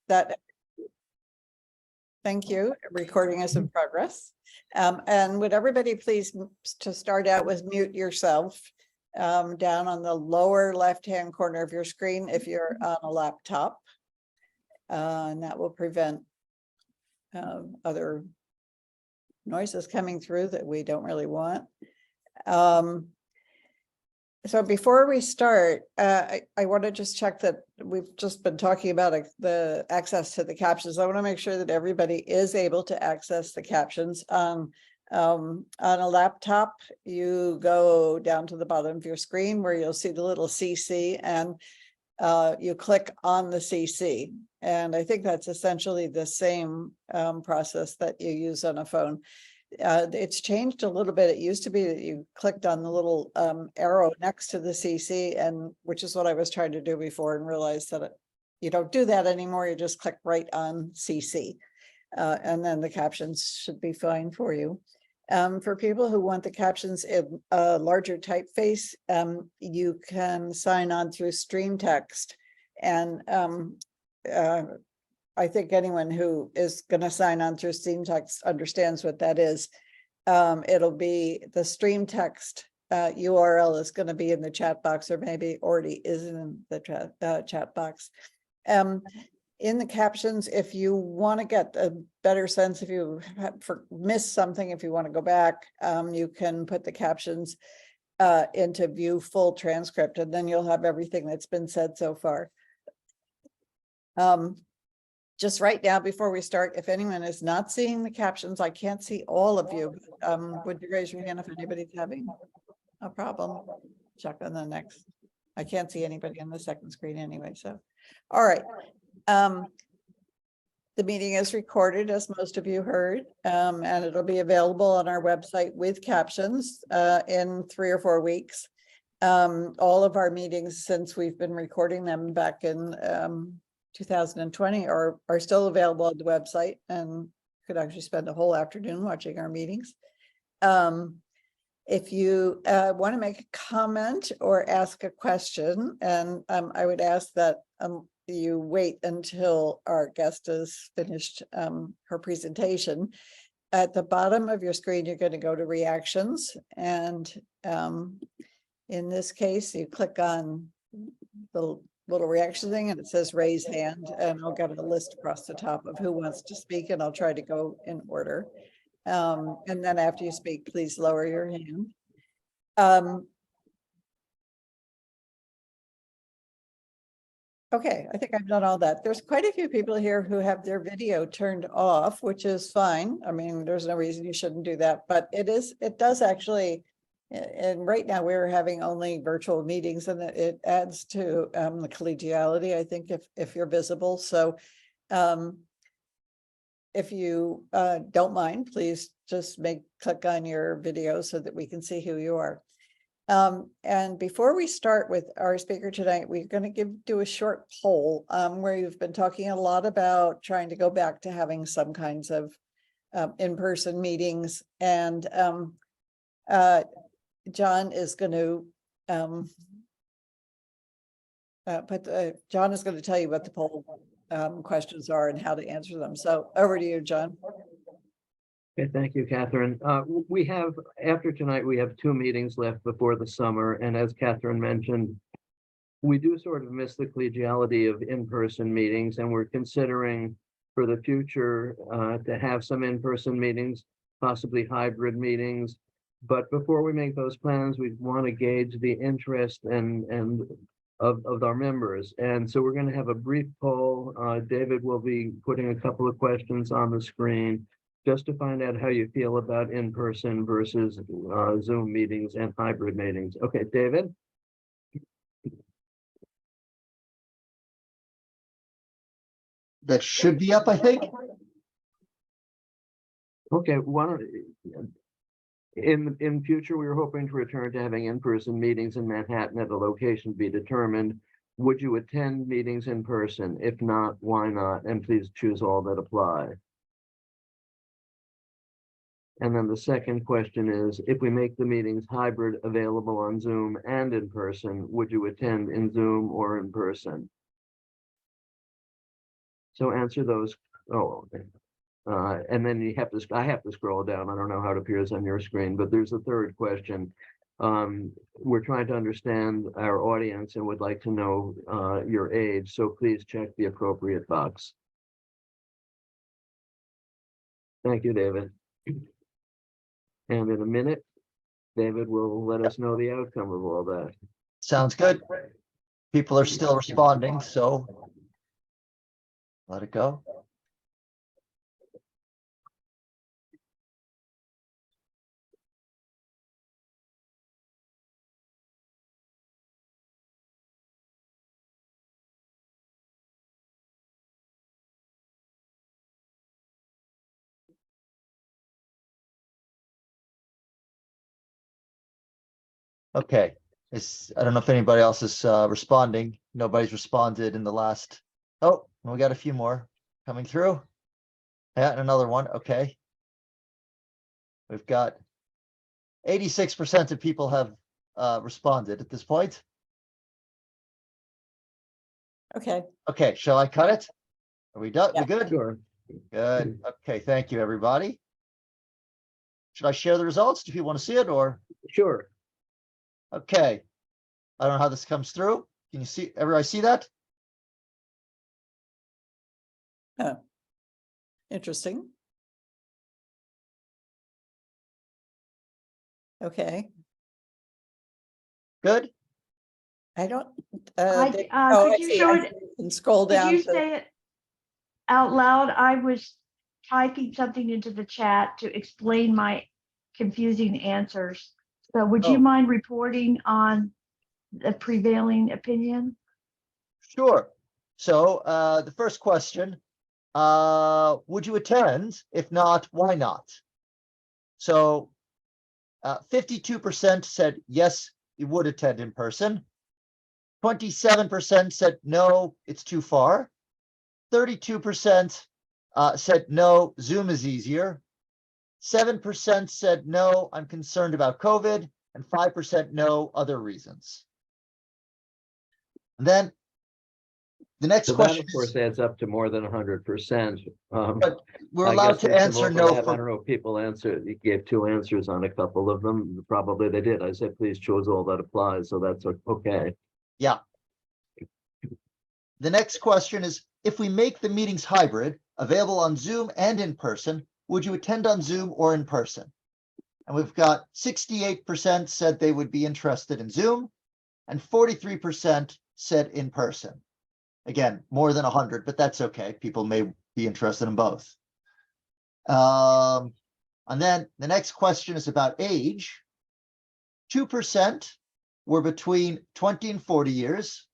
that. Thank you. Recording is in progress. And would everybody please to start out with mute yourself down on the lower left-hand corner of your screen if you're on a laptop. And that will prevent other noises coming through that we don't really want. So before we start, I want to just check that we've just been talking about the access to the captions. I want to make sure that everybody is able to access the captions. On a laptop, you go down to the bottom of your screen where you'll see the little CC and you click on the CC. And I think that's essentially the same process that you use on a phone. It's changed a little bit. It used to be that you clicked on the little arrow next to the CC, and which is what I was trying to do before, and realized that you don't do that anymore. You just click right on CC, and then the captions should be fine for you. For people who want the captions in a larger typeface, you can sign on through Stream Text, and I think anyone who is going to sign on through Stream Text understands what that is. It'll be the Stream Text URL is going to be in the chat box, or maybe already is in the chat box. In the captions, if you want to get a better sense, if you missed something, if you want to go back, you can put the captions into view full transcript, and then you'll have everything that's been said so far. Just right now, before we start, if anyone is not seeing the captions, I can't see all of you. Would you raise your hand if anybody's having a problem? Check on the next. I can't see anybody on the second screen anyway, so. All right. The meeting is recorded, as most of you heard, and it'll be available on our website with captions in 3 or 4 weeks. All of our meetings, since we've been recording them back in 2020 are still available on the website, and could actually spend a whole afternoon watching our meetings. If you want to make a comment or ask a question, and I would ask that you wait until our guest has finished her presentation. At the bottom of your screen, you're going to go to reactions, and in this case, you click on the little reaction thing and it says raise hand, and I'll get a list across the top of who wants to speak, and I'll try to go in order. And then after you speak, please lower your hand. Okay, I think I've done all that. There's quite a few people here who have their video turned off, which is fine. I mean, there's no reason you shouldn't do that, but it does actually. And right now we're having only virtual meetings, and it adds to the collegiality, I think, if you're visible. So if you don't mind, please just click on your video so that we can see who you are. And before we start with our speaker tonight, we're going to do a short poll where you've been talking a lot about trying to go back to having some kinds of in-person meetings, and John is going to John is going to tell you what the poll questions are and how to answer them. So over to you, John. Okay, thank you, Catherine. We have, after tonight, we have 2 meetings left before the summer. And as Catherine mentioned, we do sort of miss the collegiality of in-person meetings, and we're considering for the future to have some in-person meetings, possibly hybrid meetings. But before we make those plans, we want to gauge the interest of our members. And so we're going to have a brief poll. David will be putting a couple of questions on the screen just to find out how you feel about in-person versus Zoom meetings and hybrid meetings. Okay, David? That should be up, I think. Okay, in future, we were hoping to return to having in-person meetings in Manhattan at a location to be determined. Would you attend meetings in person? If not, why not? And please choose all that apply. And then the second question is, if we make the meetings hybrid available on Zoom and in person, would you attend in Zoom or in person? So answer those. Oh, okay. And then I have to scroll down. I don't know how it appears on your screen, but there's a third question. We're trying to understand our audience and would like to know your age. So please check the appropriate box. Thank you, David. And in a minute, David will let us know the outcome of all that. Sounds good. People are still responding, so let it go. Okay, I don't know if anybody else is responding. Nobody's responded in the last. Oh, we got a few more coming through. Yeah, and another one. Okay. We've got 86% of people have responded at this point. Okay, Okay, shall I cut it? Are we done? Yeah. We good? Sure. Good. Okay, thank you, everybody. Should I share the results? Do you want to see it or? Sure. Okay. I don't know how this comes through. Can you see, everybody see that? interesting. Okay, Good? I don't. Could I you see. show I it? can scroll Could down you to, say it out loud? I was typing something into the chat to explain my confusing answers. So would you Oh. mind reporting on the prevailing opinion? Sure. So the first question, would you attend? If not, why not? So 52% said yes, you would attend in person. 27% said no, it's too far. 32% said no, Zoom is easier. 7% said no, I'm concerned about COVID, and 5% no, other reasons. And then the next So that, question of course, is, adds up to more than 100%. but we're I allowed guess to there's some answer no overlap. I for, don't know if people answered, you gave two answers on a couple of them. Probably they did. I said, please choose all that applies. So that's okay. yeah. The next question is, if we make the meetings hybrid, available on Zoom and in person, would you attend on Zoom or in person? And we've got 68% said they would be interested in Zoom, and 43% said in person. Again, more than 100, but that's okay. People may be interested in both. And then the next question is about age. 2% were between 20 and 40 years.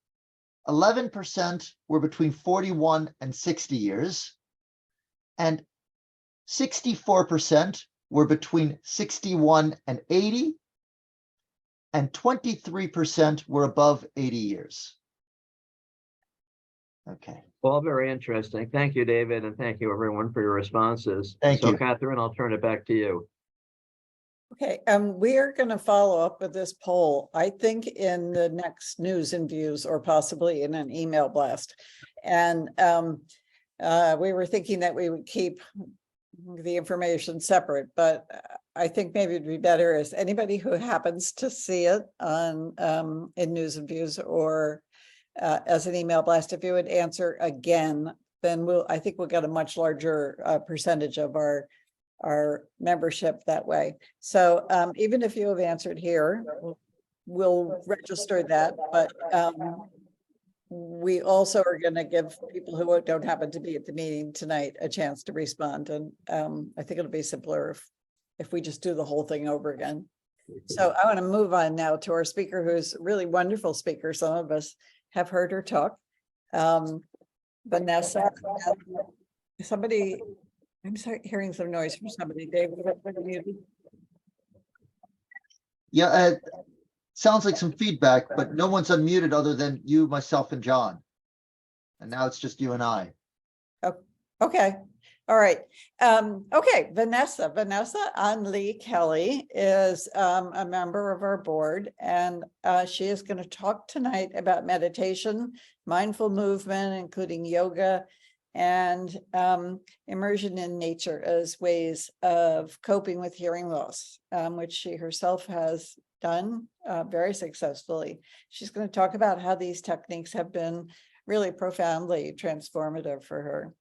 11% were between 41 and 60 years. And 64% were between 61 and 80. And 23% were above 80 years. Okay. All very interesting. Thank you, David, and thank you, everyone, for your responses. Thank you. So, Catherine, I'll turn it back to you. okay, we are going to follow up with this poll, I think in the next news and views or possibly in an email blast. And we were thinking that we would keep the information separate, but I think maybe it'd be better as anybody who happens to see it on in news and views or as an email blast, if you would answer again, then I think we'll get a much larger percentage of our membership that way. So even if you have answered here, we'll register that, but we also are going to give people who don't happen to be at the meeting tonight a chance to respond. And I think it'll be simpler if we just do the whole thing over again. So I want to move on now to our speaker, who's a really wonderful speaker. Some of us have heard her talk. Vanessa, somebody, I'm sorry, hearing some noise from somebody. David, Yeah, sounds like some feedback, but no one's unmuted other than you, myself, and John. And now it's just you and I. okay. All right. Okay. Vanessa AineLeigh Kelly is a member of our board, and she is going to talk tonight about meditation, mindful movement, including yoga, and immersion in nature as ways of coping with hearing loss, which she herself has done very successfully. She's going to talk about how these techniques have been really profoundly transformative for her.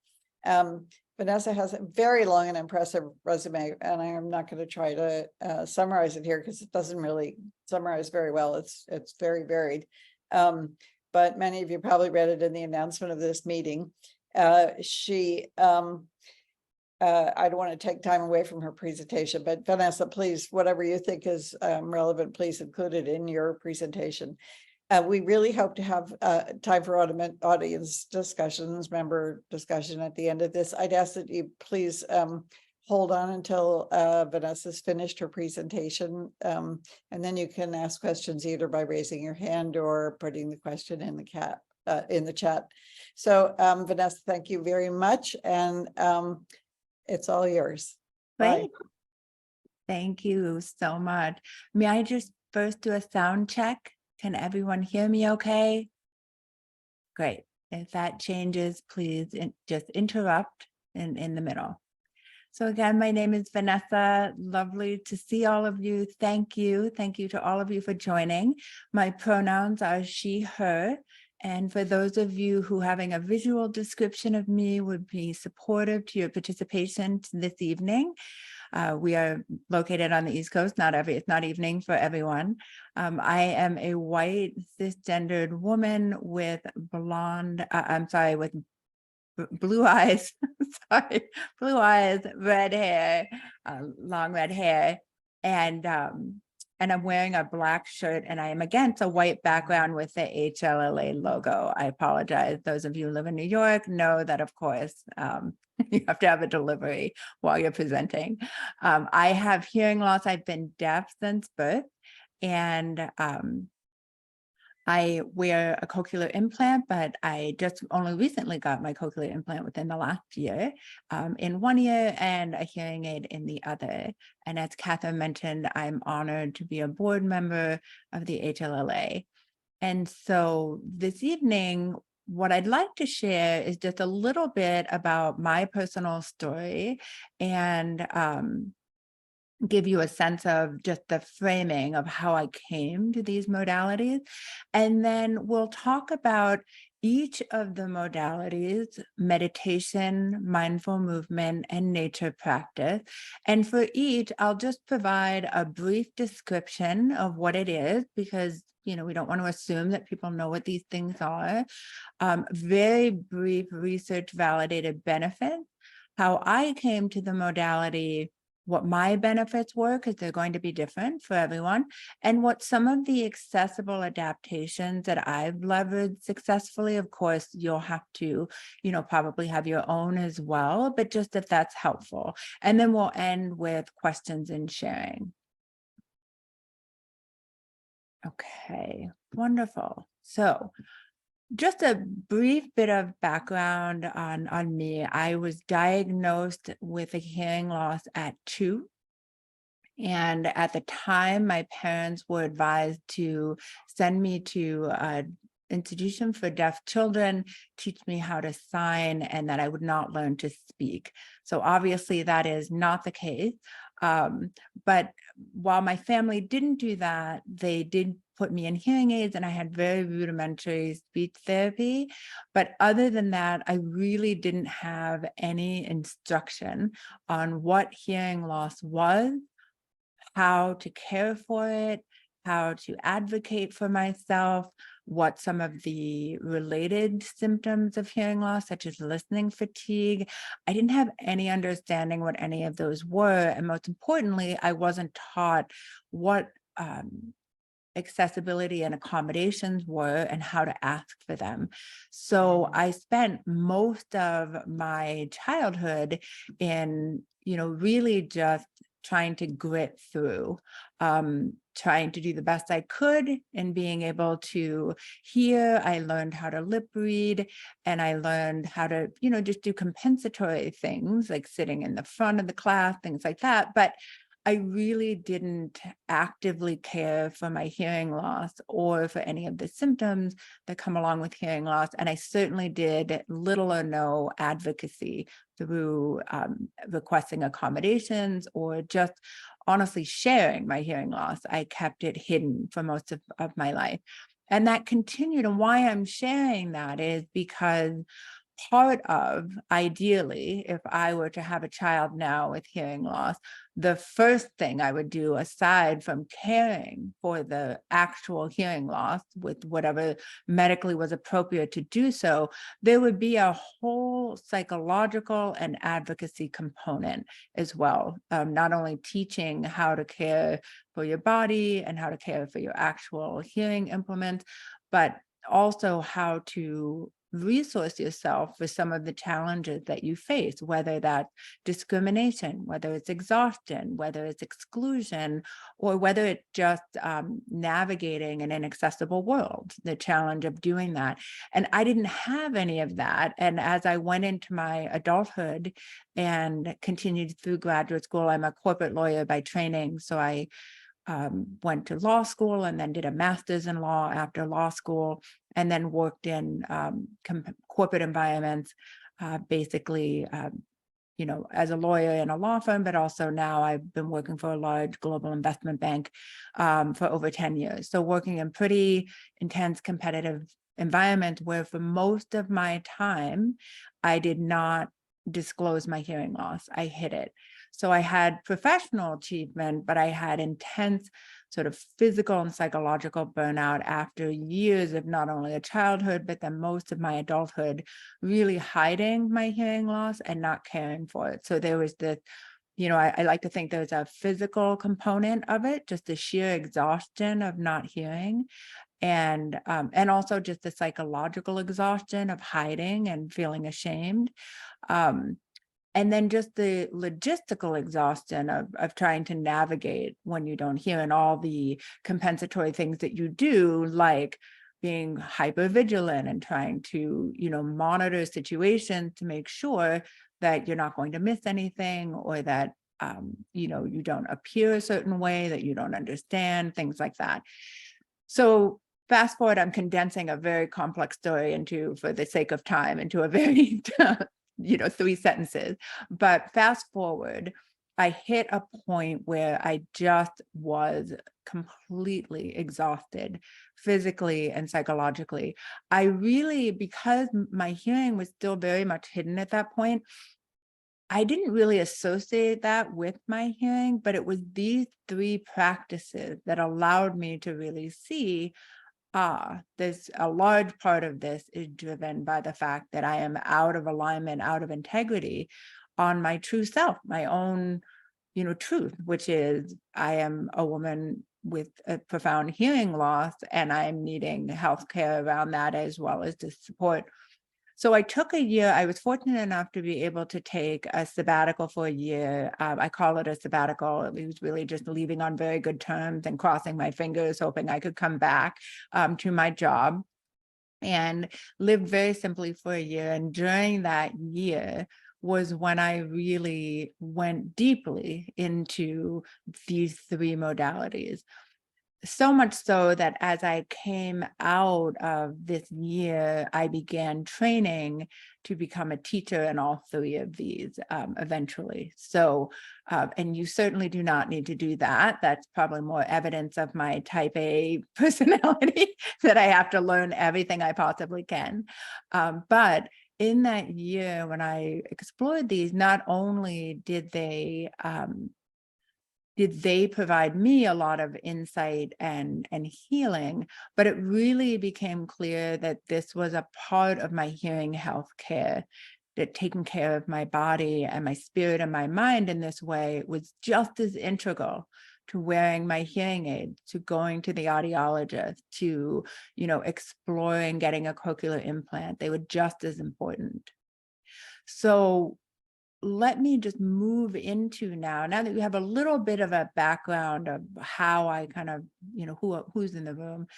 Vanessa has a very long and impressive resume, and I am not going to try to summarize it here because it doesn't really summarize very well. It's very varied. But many of you probably read it in the announcement of this meeting. I don't want to take time away from her presentation, but Vanessa, please, whatever you think is relevant, please include it in your presentation. We really hope to have time for audience discussions, member discussion at the end of this. I'd ask that you please hold on until Vanessa's finished her presentation, and then you can ask questions either by raising your hand or putting the question in the chat. So Vanessa, thank you very much, and it's all yours. Bye. Great. Thank you so much. May I just first do a sound check? Can everyone hear me okay? Great. If that changes, please just interrupt in the middle. So again, my name is Vanessa. Lovely to see all of you. Thank you. Thank you to all of you for joining. My pronouns are she, her. And for those of you who having a visual description of me would be supportive to your participation this evening. We are located on the East Coast. It's not evening for everyone. I am a white cisgendered woman with with blue eyes, blue eyes, red hair, long red hair, and I'm wearing a black shirt, and I am against a white background with the HLAA logo. I apologize. Those of you who live in New York know that, of course, you have to have a delivery while you're presenting. I have hearing loss. I've been deaf since birth, and I wear a cochlear implant, but I just only recently got my cochlear implant within the last year, in one ear, and a hearing aid in the other. And as Catherine mentioned, I'm honored to be a board member of the HLAA. And so this evening, what I'd like to share is just a little bit about my personal story and give you a sense of just the framing of how I came to these modalities. And then we'll talk about each of the modalities: meditation, mindful movement, and nature practice. And for each, I'll just provide a brief description of what it is, because we don't want to assume that people know what these things are. Very brief research validated benefits, how I came to the modality, what my benefits were, because they're going to be different for everyone, and what some of the accessible adaptations that I've leveraged successfully. Of course, you'll have to, probably have your own as well, but just if that's helpful. And then we'll end with questions and sharing. Okay, wonderful. So just a brief bit of background on me. I was diagnosed with a hearing loss at 2. And at the time, my parents were advised to send me to an institution for deaf children, teach me how to sign, and that I would not learn to speak. So obviously that is not the case. But while my family didn't do that, they did put me in hearing aids, and I had very rudimentary speech therapy. But other than that, I really didn't have any instruction on what hearing loss was, how to care for it, how to advocate for myself, what some of the related symptoms of hearing loss, such as listening fatigue. I didn't have any understanding what any of those were. And most importantly, I wasn't taught what accessibility and accommodations were and how to ask for them. So I spent most of my childhood in, really just trying to grit through, trying to do the best I could in being able to hear. I learned how to lip read, and I learned how to, just do compensatory things like sitting in the front of the class, things like that. But I really didn't actively care for my hearing loss or for any of the symptoms that come along with hearing loss. And I certainly did little or no advocacy through requesting accommodations or just honestly sharing my hearing loss. I kept it hidden for most of my life. And that continued. And why I'm sharing that is because part of, ideally, if I were to have a child now with hearing loss, the first thing I would do, aside from caring for the actual hearing loss with whatever medically was appropriate to do so, there would be a whole psychological and advocacy component as well. Not only teaching how to care for your body and how to care for your actual hearing implements, but also how to resource yourself for some of the challenges that you face, whether that's discrimination, whether it's exhaustion, whether it's exclusion, or whether it's just navigating an inaccessible world, the challenge of doing that. And I didn't have any of that. And as I went into my adulthood and continued through graduate school, I'm a corporate lawyer by training. So I went to law school and then did a master's in law after law school, and then worked in corporate environments, basically, as a lawyer in a law firm, but also now I've been working for a large global investment bank for over 10 years. So working in pretty intense competitive environments where for most of my time, I did not disclose my hearing loss. I hid it. So I had professional achievement, but I had intense sort of physical and psychological burnout after years of not only a childhood, but then most of my adulthood, really hiding my hearing loss and not caring for it. So there was this, I like to think there's a physical component of it, just the sheer exhaustion of not hearing. And also just the psychological exhaustion of hiding and feeling ashamed. And then just the logistical exhaustion of trying to navigate when you don't hear, and all the compensatory things that you do, like being hyper vigilant and trying to, monitor situations to make sure that you're not going to miss anything, or that, you don't appear a certain way that you don't understand, things like that. So fast forward, I'm condensing a very complex story for the sake of time, into a very 3 sentences. But fast forward, I hit a point where I just was completely exhausted, physically and psychologically. I really, because my hearing was still very much hidden at that point, I didn't really associate that with my hearing, but it was these 3 practices that allowed me to really see, there's a large part of this is driven by the fact that I am out of alignment, out of integrity on my true self, my own, truth, which is I am a woman with a profound hearing loss, and I'm needing healthcare around that, as well as the support. So I took a year. I was fortunate enough to be able to take a sabbatical for a year. I call it a sabbatical. It was really just leaving on very good terms and crossing my fingers, hoping I could come back to my job, and lived very simply for a year. And during that year was when I really went deeply into these 3 modalities. So much so that as I came out of this year, I began training to become a teacher in all 3 of these eventually. So, and you certainly do not need to do that. That's probably more evidence of my type A personality, that I have to learn everything I possibly can. But in that year, when I explored these, not only did they provide me a lot of insight and healing, but it really became clear that this was a part of my hearing health care, that taking care of my body and my spirit and my mind in this way was just as integral to wearing my hearing aid, to going to the audiologist, to, exploring getting a cochlear implant. They were just as important. So let me just move into now that we have a little bit of a background of how I kind of, who's in the room.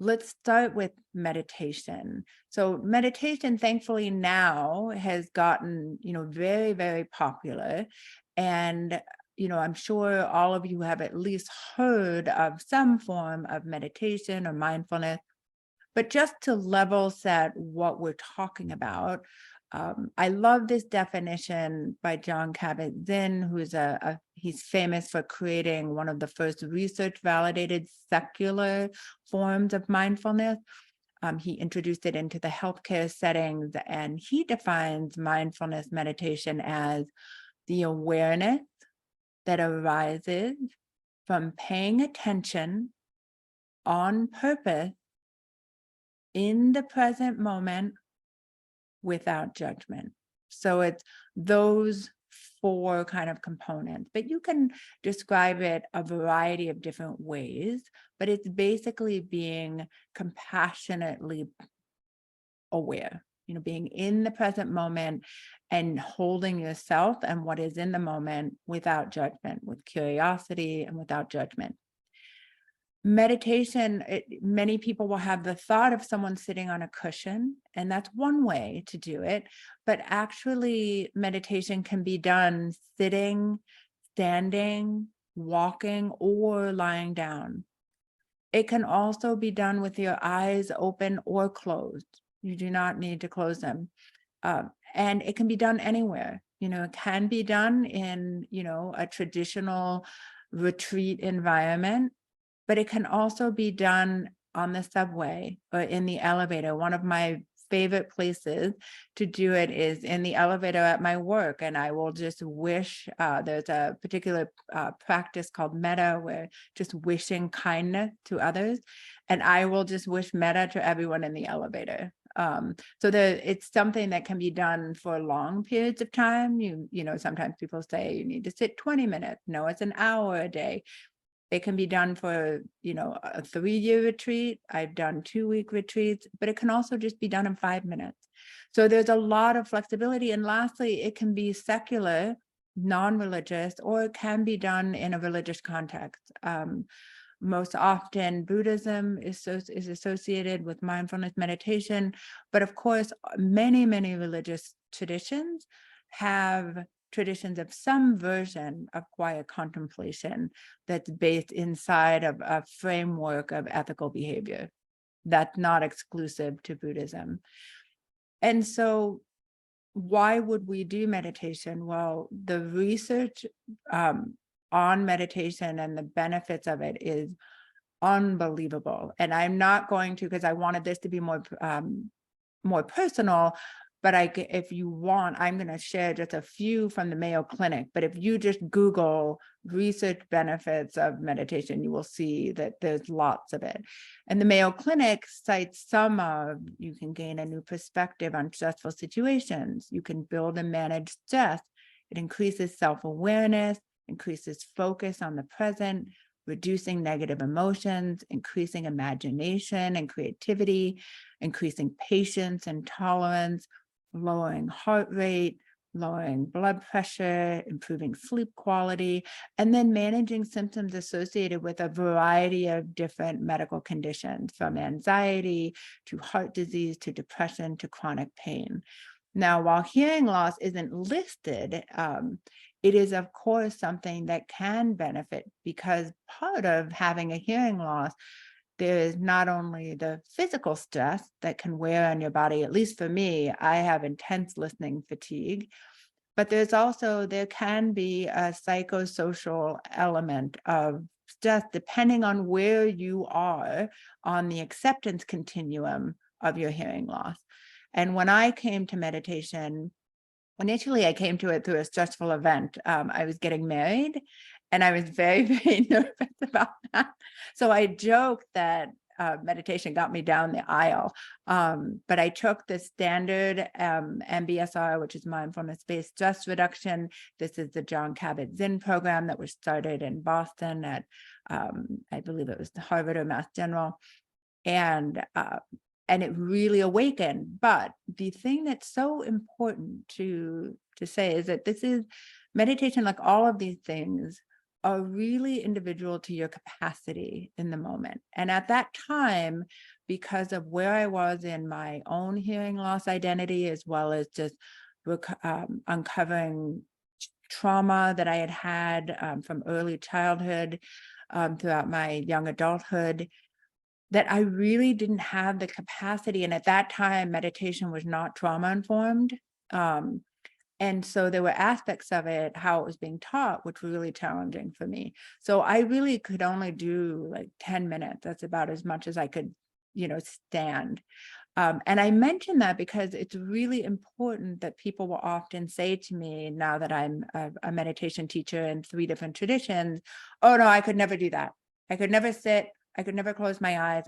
Let's start with meditation. So meditation, thankfully, now has gotten, very, very popular. And I'm sure all of you have at least heard of some form of meditation or mindfulness, but just to level set what we're talking about, I love this definition by Jon Kabat-Zinn, who's he's famous for creating one of the first research validated secular forms of mindfulness. He introduced it into the healthcare settings, and he defines mindfulness meditation as the awareness that arises from paying attention on purpose in the present moment without judgment. So it's those 4 kind of components, but you can describe it a variety of different ways, but it's basically being compassionately aware, being in the present moment and holding yourself and what is in the moment without judgment, with curiosity and without judgment. Meditation, many people will have the thought of someone sitting on a cushion, and that's one way to do it. But actually, meditation can be done sitting, standing, walking, or lying down. It can also be done with your eyes open or closed. You do not need to close them. And it can be done anywhere. It can be done in, a traditional retreat environment, but it can also be done on the subway or in the elevator. One of my favorite places to do it is in the elevator at my work, and I will just wish, there's a particular practice called metta, where just wishing kindness to others, and I will just wish metta to everyone in the elevator. So it's something that can be done for long periods of time. Sometimes people say you need to sit 20 minutes. No, it's an hour a day. It can be done for, a 3-year retreat. I've done 2-week retreats, but it can also just be done in 5 minutes. So there's a lot of flexibility. And lastly, it can be secular, non-religious, or it can be done in a religious context. Most often Buddhism is associated with mindfulness meditation, but of course, many, many religious traditions have traditions of some version of quiet contemplation that's based inside of a framework of ethical behavior. That's not exclusive to Buddhism. And so why would we do meditation? Well, the research on meditation and the benefits of it is unbelievable. And I'm not going to, because I wanted this to be more personal, but if you want, I'm going to share just a few from the Mayo Clinic. But if you just Google research benefits of meditation, you will see that there's lots of it. And the Mayo Clinic cites some of, you can gain a new perspective on stressful situations. You can build and manage stress. It increases self-awareness, increases focus on the present, reducing negative emotions, increasing imagination and creativity, increasing patience and tolerance, lowering heart rate, lowering blood pressure, improving sleep quality, and then managing symptoms associated with a variety of different medical conditions, from anxiety to heart disease to depression to chronic pain. Now, while hearing loss isn't listed, it is, of course, something that can benefit, because part of having a hearing loss, there is not only the physical stress that can wear on your body. At least for me, I have intense listening fatigue, but there can be a psychosocial element of stress depending on where you are on the acceptance continuum of your hearing loss. And when I came to meditation, initially I came to it through a stressful event. I was getting married, and I was very, very nervous about that. So I joked that meditation got me down the aisle. But I took the standard MBSR, which is mindfulness-based stress reduction. This is the Jon Kabat-Zinn program that was started in Boston at, I believe it was Harvard or Mass General. And it really awakened. But the thing that's so important to say is that this is meditation, like all of these things, are really individual to your capacity in the moment. And at that time, because of where I was in my own hearing loss identity, as well as just uncovering trauma that I had had from early childhood throughout my young adulthood, that I really didn't have the capacity. And at that time, meditation was not trauma informed. And so there were aspects of it, how it was being taught, which were really challenging for me. So I really could only do like 10 minutes. That's about as much as I could, stand. And I mention that because it's really important that people will often say to me, now that I'm a meditation teacher in 3 different traditions, oh no, I could never do that. I could never sit. I could never close my eyes.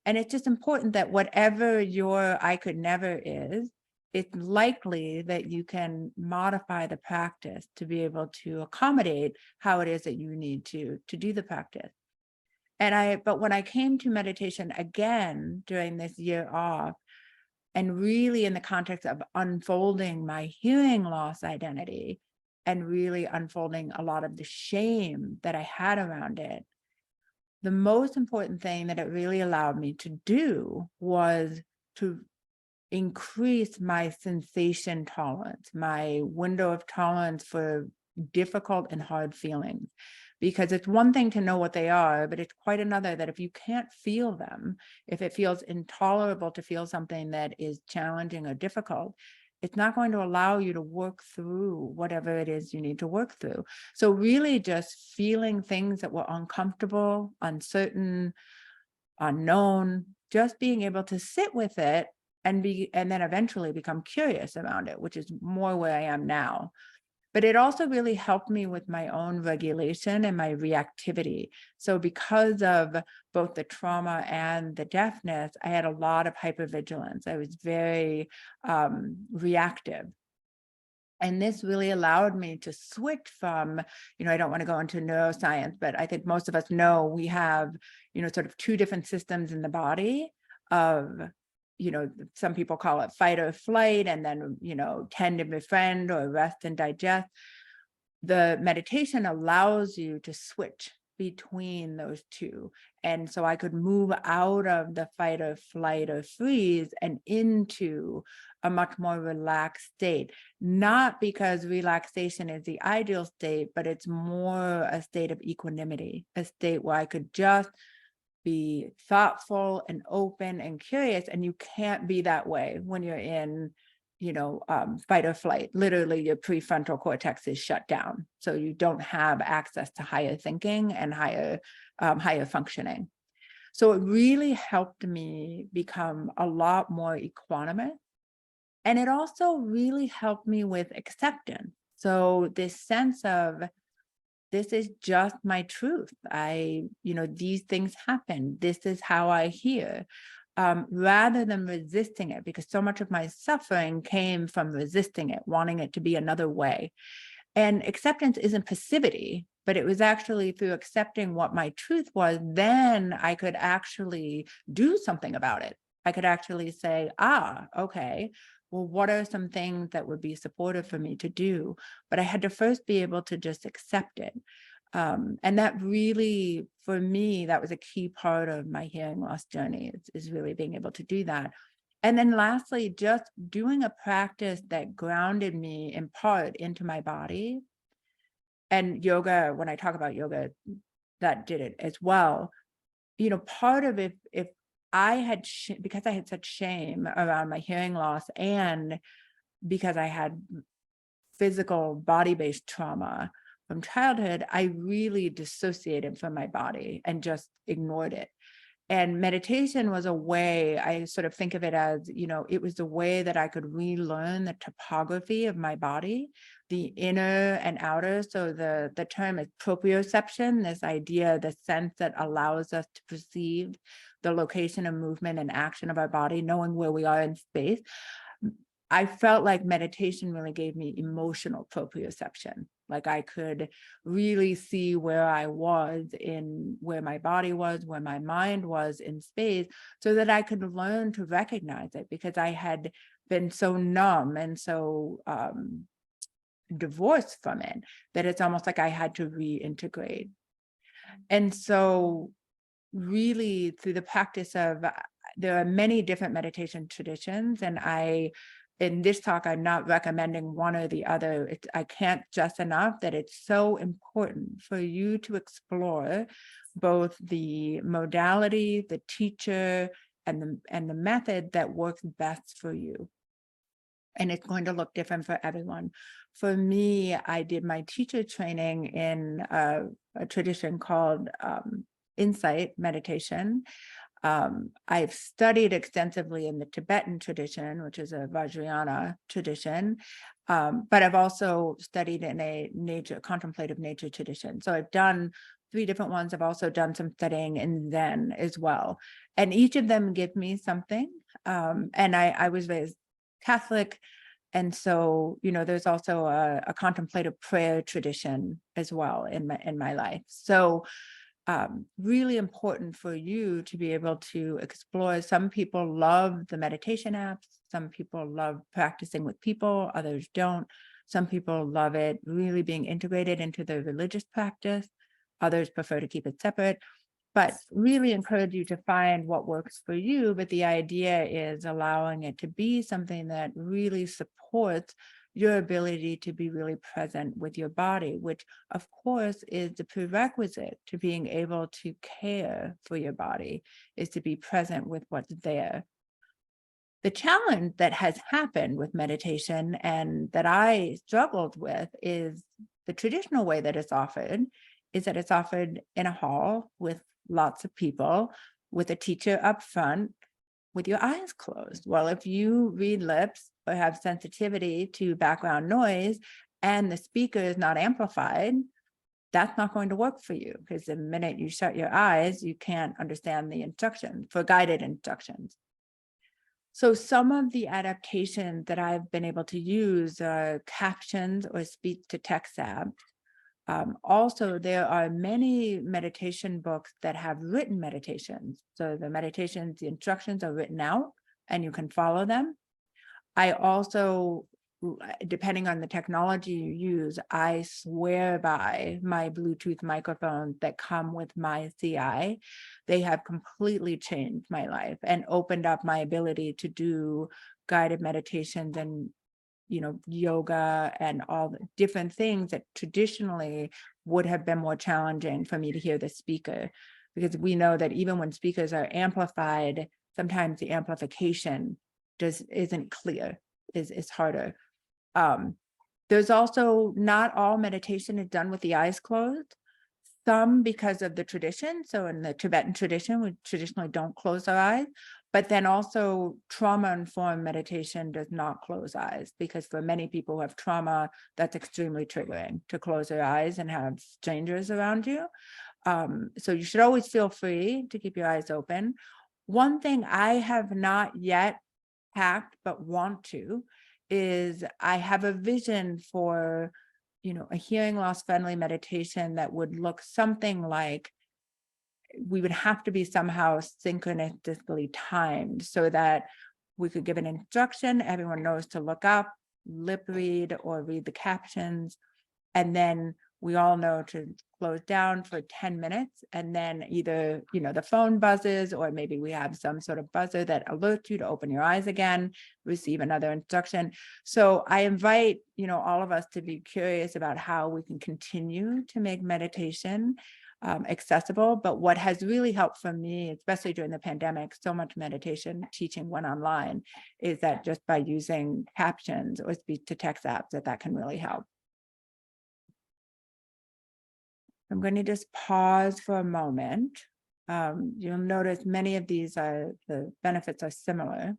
And it's just important that whatever your I could never is, it's likely that you can modify the practice to be able to accommodate how it is that you need to do the practice. But when I came to meditation again during this year off, and really in the context of unfolding my hearing loss identity and really unfolding a lot of the shame that I had around it, the most important thing that it really allowed me to do was to increase my sensation tolerance, my window of tolerance for difficult and hard feelings. Because it's one thing to know what they are, but it's quite another that if you can't feel them, if it feels intolerable to feel something that is challenging or difficult, it's not going to allow you to work through whatever it is you need to work through. So really just feeling things that were uncomfortable, uncertain, unknown, just being able to sit with it and then eventually become curious around it, which is more where I am now. But it also really helped me with my own regulation and my reactivity. So because of both the trauma and the deafness, I had a lot of hypervigilance. I was very reactive. And this really allowed me to switch from, I don't want to go into neuroscience, but I think most of us know we have, sort of 2 different systems in the body of, some people call it fight or flight, and then, tend and befriend or rest and digest. The meditation allows you to switch between those 2. And so I could move out of the fight or flight or freeze and into a much more relaxed state, not because relaxation is the ideal state, but it's more a state of equanimity, a state where I could just be thoughtful and open and curious. And you can't be that way when you're in, fight or flight. Literally, your prefrontal cortex is shut down. So you don't have access to higher thinking and higher functioning. So it really helped me become a lot more equanimous. And it also really helped me with acceptance. So this sense of, this is just my truth. These things happen. This is how I hear. Rather than resisting it, because so much of my suffering came from resisting it, wanting it to be another way. And acceptance isn't passivity, but it was actually through accepting what my truth was, then I could actually do something about it. I could actually say, okay, well, what are some things that would be supportive for me to do? But I had to first be able to just accept it. And that really, for me, that was a key part of my hearing loss journey, is really being able to do that. And then lastly, just doing a practice that grounded me in part into my body. And yoga, when I talk about yoga, that did it as well. Part of if I had, because I had such shame around my hearing loss, and because I had physical body-based trauma from childhood, I really dissociated from my body and just ignored it. And meditation was a way, I sort of think of it as, it was the way that I could relearn the topography of my body, the inner and outer. So the term is proprioception, this idea, the sense that allows us to perceive the location of movement and action of our body, knowing where we are in space. I felt like meditation really gave me emotional proprioception. Like I could really see where I was in, where my body was, where my mind was in space, so that I could learn to recognize it, because I had been so numb and so divorced from it that it's almost like I had to reintegrate. And so really through the practice of, there are many different meditation traditions, and I in this talk, I'm not recommending one or the other. I can't stress enough that it's so important for you to explore both the modality, the teacher, and the method that works best for you. And it's going to look different for everyone. For me, I did my teacher training in a tradition called insight meditation. I've studied extensively in the Tibetan tradition, which is a Vajrayana tradition, but I've also studied in a contemplative nature tradition. So I've done 3 different ones. I've also done some studying in Zen as well. And each of them give me something. And I was raised Catholic. And so, there's also a contemplative prayer tradition as well in my life. So really important for you to be able to explore. Some people love the meditation apps. Some people love practicing with people, others don't. Some people love it really being integrated into their religious practice. Others prefer to keep it separate, but really encourage you to find what works for you. But the idea is allowing it to be something that really supports your ability to be really present with your body, which of course is the prerequisite to being able to care for your body, is to be present with what's there. The challenge that has happened with meditation and that I struggled with is the traditional way that it's offered is that it's offered in a hall with lots of people, with a teacher up front, with your eyes closed. Well, if you read lips or have sensitivity to background noise and the speaker is not amplified, that's not going to work for you, because the minute you shut your eyes, you can't understand the instructions for guided instructions. So some of the adaptations that I've been able to use are captions or speech to text apps. Also, there are many meditation books that have written meditations. So the meditations, the instructions are written out and you can follow them. I also, depending on the technology you use, I swear by my Bluetooth microphones that come with my CI. They have completely changed my life and opened up my ability to do guided meditations and yoga and all the different things that traditionally would have been more challenging for me to hear the speaker, because we know that even when speakers are amplified, sometimes the amplification isn't clear, is harder. There's also, not all meditation is done with the eyes closed. Some because of the tradition. So in the Tibetan tradition, we traditionally don't close our eyes, but then also trauma-informed meditation does not close eyes, because for many people who have trauma, that's extremely triggering to close their eyes and have strangers around you. So you should always feel free to keep your eyes open. One thing I have not yet hacked, but want to, is I have a vision for a hearing loss friendly meditation that would look something like, we would have to be somehow synchronistically timed so that we could give an instruction, everyone knows to look up, lip read or read the captions, and then we all know to close down for 10 minutes, and then either the phone buzzes, or maybe we have some sort of buzzer that alerts you to open your eyes again, receive another instruction. So I invite all of us to be curious about how we can continue to make meditation accessible. But what has really helped for me, especially during the pandemic, so much meditation teaching went online, is that just by using captions or speech to text apps, that can really help. I'm going to just pause for a moment. You'll notice many of these the benefits are similar,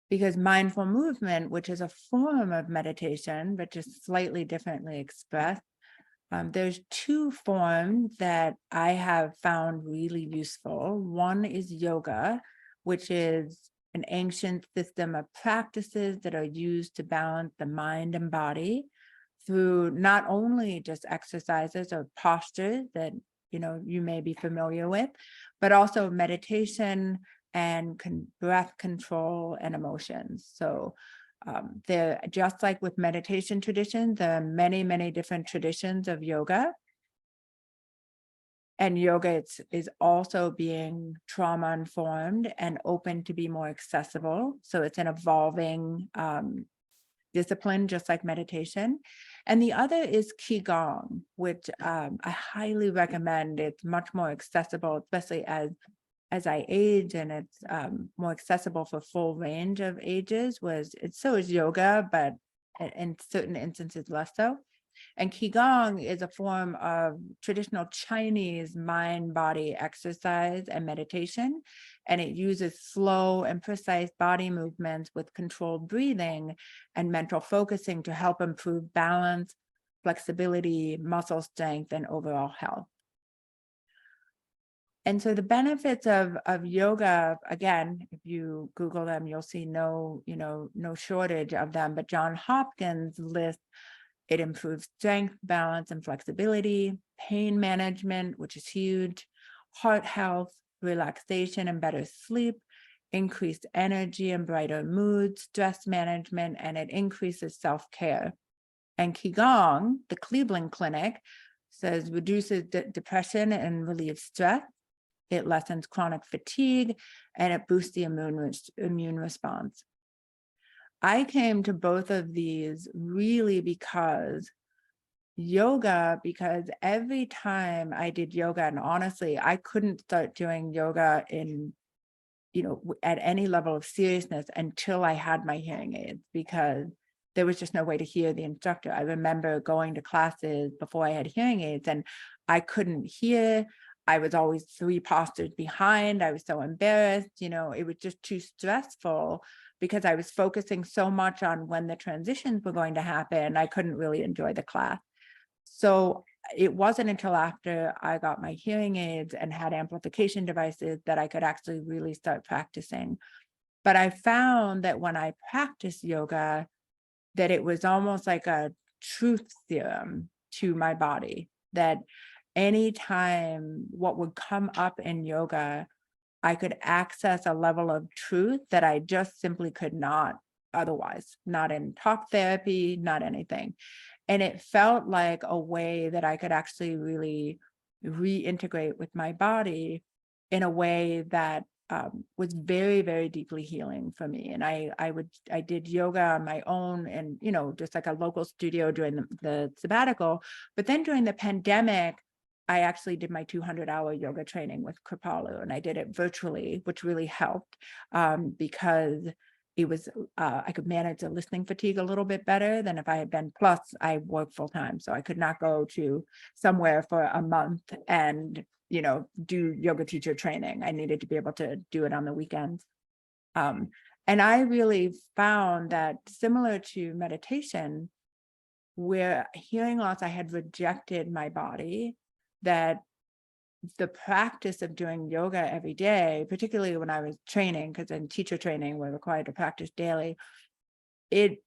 because mindful movement, which is a form of meditation, but just slightly differently expressed, there's 2 forms that I have found really useful. One is yoga, which is an ancient system of practices that are used to balance the mind and body through not only just exercises or postures that you may be familiar with, but also meditation and breath control and emotions. So they're just like with meditation traditions, there are many, many different traditions of yoga. And yoga is also being trauma informed and open to be more accessible. So it's an evolving discipline, just like meditation. And the other is Qigong, which I highly recommend. It's much more accessible, especially as I age, and it's more accessible for full range of ages, so is yoga, but in certain instances less so. And Qigong is a form of traditional Chinese mind-body exercise and meditation, and it uses slow and precise body movements with controlled breathing and mental focusing to help improve balance, flexibility, muscle strength, and overall health. And so the benefits of yoga, again, if you Google them, you'll see no shortage of them. But John Hopkins lists it improves strength, balance, and flexibility, pain management, which is huge, heart health, relaxation and better sleep, increased energy and brighter mood, stress management, and it increases self-care. And Qigong, the Cleveland Clinic, says reduces depression and relieves stress. It lessens chronic fatigue, and it boosts the immune response. I came to both of these really because every time I did yoga, and honestly, I couldn't start doing yoga at any level of seriousness until I had my hearing aids, because there was just no way to hear the instructor. I remember going to classes before I had hearing aids and I couldn't hear. I was always 3 postures behind. I was so embarrassed, it was just too stressful because I was focusing so much on when the transitions were going to happen. I couldn't really enjoy the class. So it wasn't until after I got my hearing aids and had amplification devices that I could actually really start practicing. But I found that when I practiced yoga, that it was almost like a truth serum to my body, that anytime what would come up in yoga, I could access a level of truth that I just simply could not otherwise, not in talk therapy, not anything. And it felt like a way that I could actually really reintegrate with my body in a way that was very, very deeply healing for me. And I did yoga on my own and, just like a local studio during the sabbatical. But then during the pandemic, I actually did my 200-hour yoga training with Kripalu, and I did it virtually, which really helped because it was, I could manage the listening fatigue a little bit better than if I had been, plus I work full time. So I could not go to somewhere for a month and, do yoga teacher training. I needed to be able to do it on the weekends. And I really found that similar to meditation, where hearing loss, I had rejected my body, that the practice of doing yoga every day, particularly when I was training, because in teacher training, we're required to practice daily, it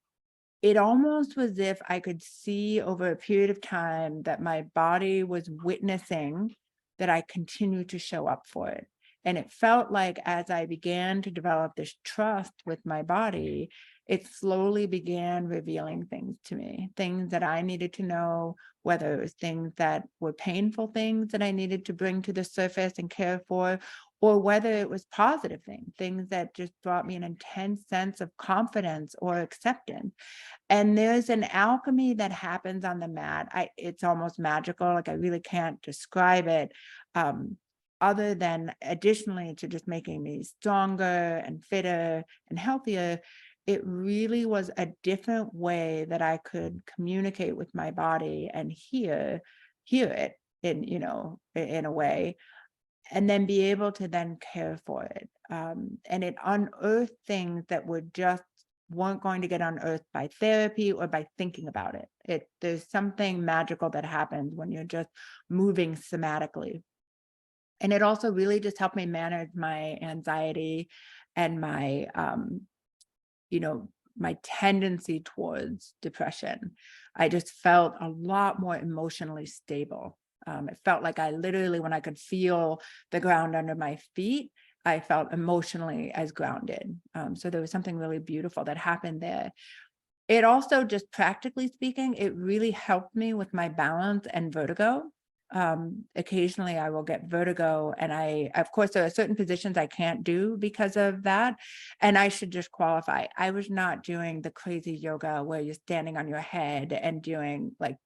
almost was as if I could see over a period of time that my body was witnessing that I continued to show up for it. And it felt like as I began to develop this trust with my body, it slowly began revealing things to me, things that I needed to know, whether it was things that were painful things that I needed to bring to the surface and care for, or whether it was positive things that just brought me an intense sense of confidence or acceptance. And there's an alchemy that happens on the mat. It's almost magical. Like I really can't describe it. Other than additionally to just making me stronger and fitter and healthier, it really was a different way that I could communicate with my body and hear it in a way, and then be able to then care for it. And it unearthed things that weren't going to get unearthed by therapy or by thinking about it. There's something magical that happens when you're just moving somatically. And it also really just helped me manage my anxiety and my, my tendency towards depression. I just felt a lot more emotionally stable. It felt like I literally, when I could feel the ground under my feet, I felt emotionally as grounded. So there was something really beautiful that happened there. It also, just practically speaking, it really helped me with my balance and vertigo. Occasionally I will get vertigo, and of course, there are certain positions I can't do because of that. And I should just qualify. I was not doing the crazy yoga where you're standing on your head and doing like,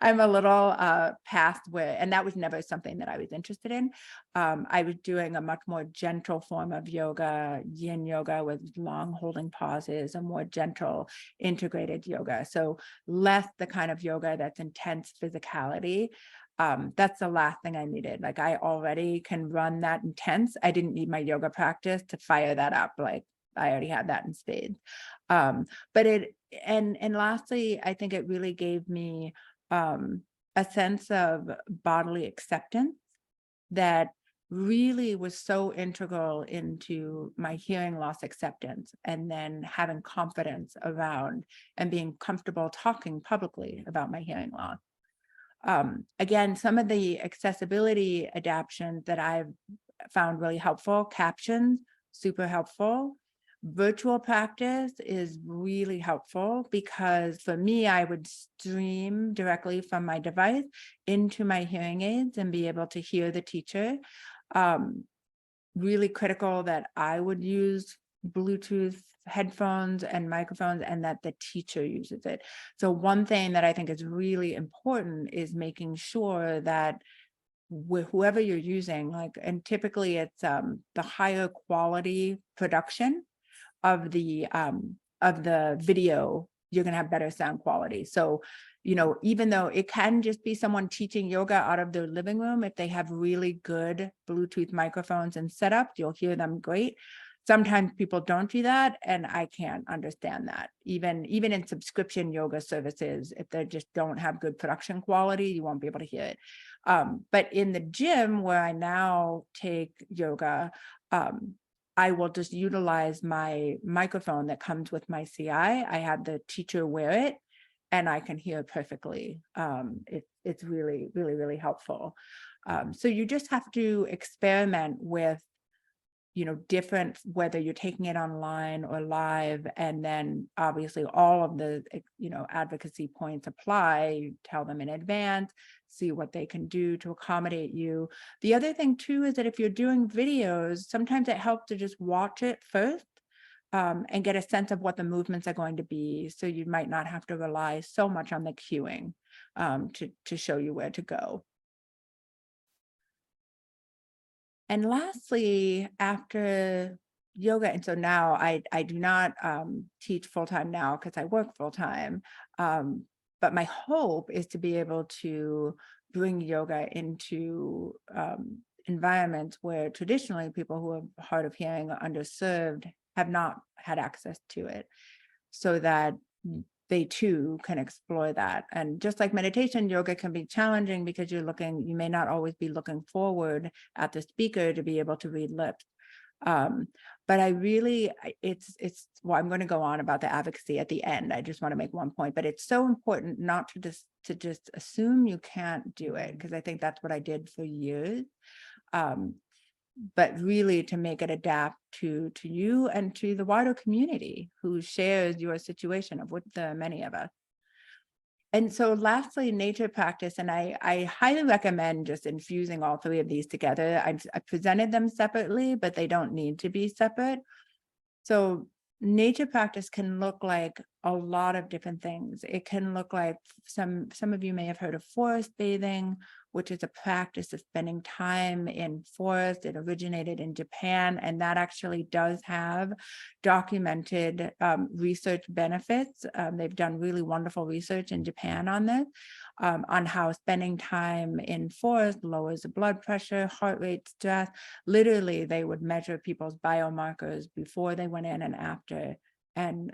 I'm a little past where, and that was never something that I was interested in. I was doing a much more gentle form of yoga, yin yoga, with long holding pauses, a more gentle integrated yoga. So less the kind of yoga that's intense physicality. That's the last thing I needed. Like, I already can run that intense. I didn't need my yoga practice to fire that up. Like, I already had that in spades. But and lastly, I think it really gave me a sense of bodily acceptance that really was so integral into my hearing loss acceptance, and then having confidence around and being comfortable talking publicly about my hearing loss. Again, some of the accessibility adaptations that I've found really helpful: captions, super helpful. Virtual practice is really helpful, because for me, I would stream directly from my device into my hearing aids and be able to hear the teacher. Really critical that I would use Bluetooth headphones and microphones, and that the teacher uses it. So one thing that I think is really important is making sure that whoever you're using, like, and typically it's the higher quality production of the video, you're going to have better sound quality. So, even though it can just be someone teaching yoga out of their living room, if they have really good Bluetooth microphones and setup, you'll hear them great. Sometimes people don't do that, and I can't understand that. Even in subscription yoga services, if they just don't have good production quality, you won't be able to hear it. But in the gym where I now take yoga, I will just utilize my microphone that comes with my CI. I have the teacher wear it, and I can hear perfectly. It's really, really, really helpful. So you just have to experiment with, different, whether you're taking it online or live, and then obviously all of the, advocacy points apply. You tell them in advance, see what they can do to accommodate you. The other thing too is that if you're doing videos, sometimes it helps to just watch it first, and get a sense of what the movements are going to be. So you might not have to rely so much on the cueing to show you where to go. And lastly, after yoga, and so now I do not teach full-time now because I work full-time, but my hope is to be able to bring yoga into environments where traditionally people who are hard of hearing or underserved have not had access to it, so that they too can explore that. And just like meditation, yoga can be challenging because you may not always be looking forward at the speaker to be able to read lips. But I really, well, I'm going to go on about the advocacy at the end. I just want to make one point, but it's so important not to just assume you can't do it, because I think that's what I did for years. But really to make it adapt to you and to the wider community who shares your situation, of which there are many of us. And so lastly, nature practice, and I highly recommend just infusing all three of these together. I presented them separately, but they don't need to be separate. So nature practice can look like a lot of different things. It can look like, some of you may have heard of forest bathing, which is a practice of spending time in forest. It originated in Japan, and that actually does have documented research benefits. They've done really wonderful research in Japan on this, on how spending time in forest lowers the blood pressure, heart rate, stress. Literally, they would measure people's biomarkers before they went in and after, and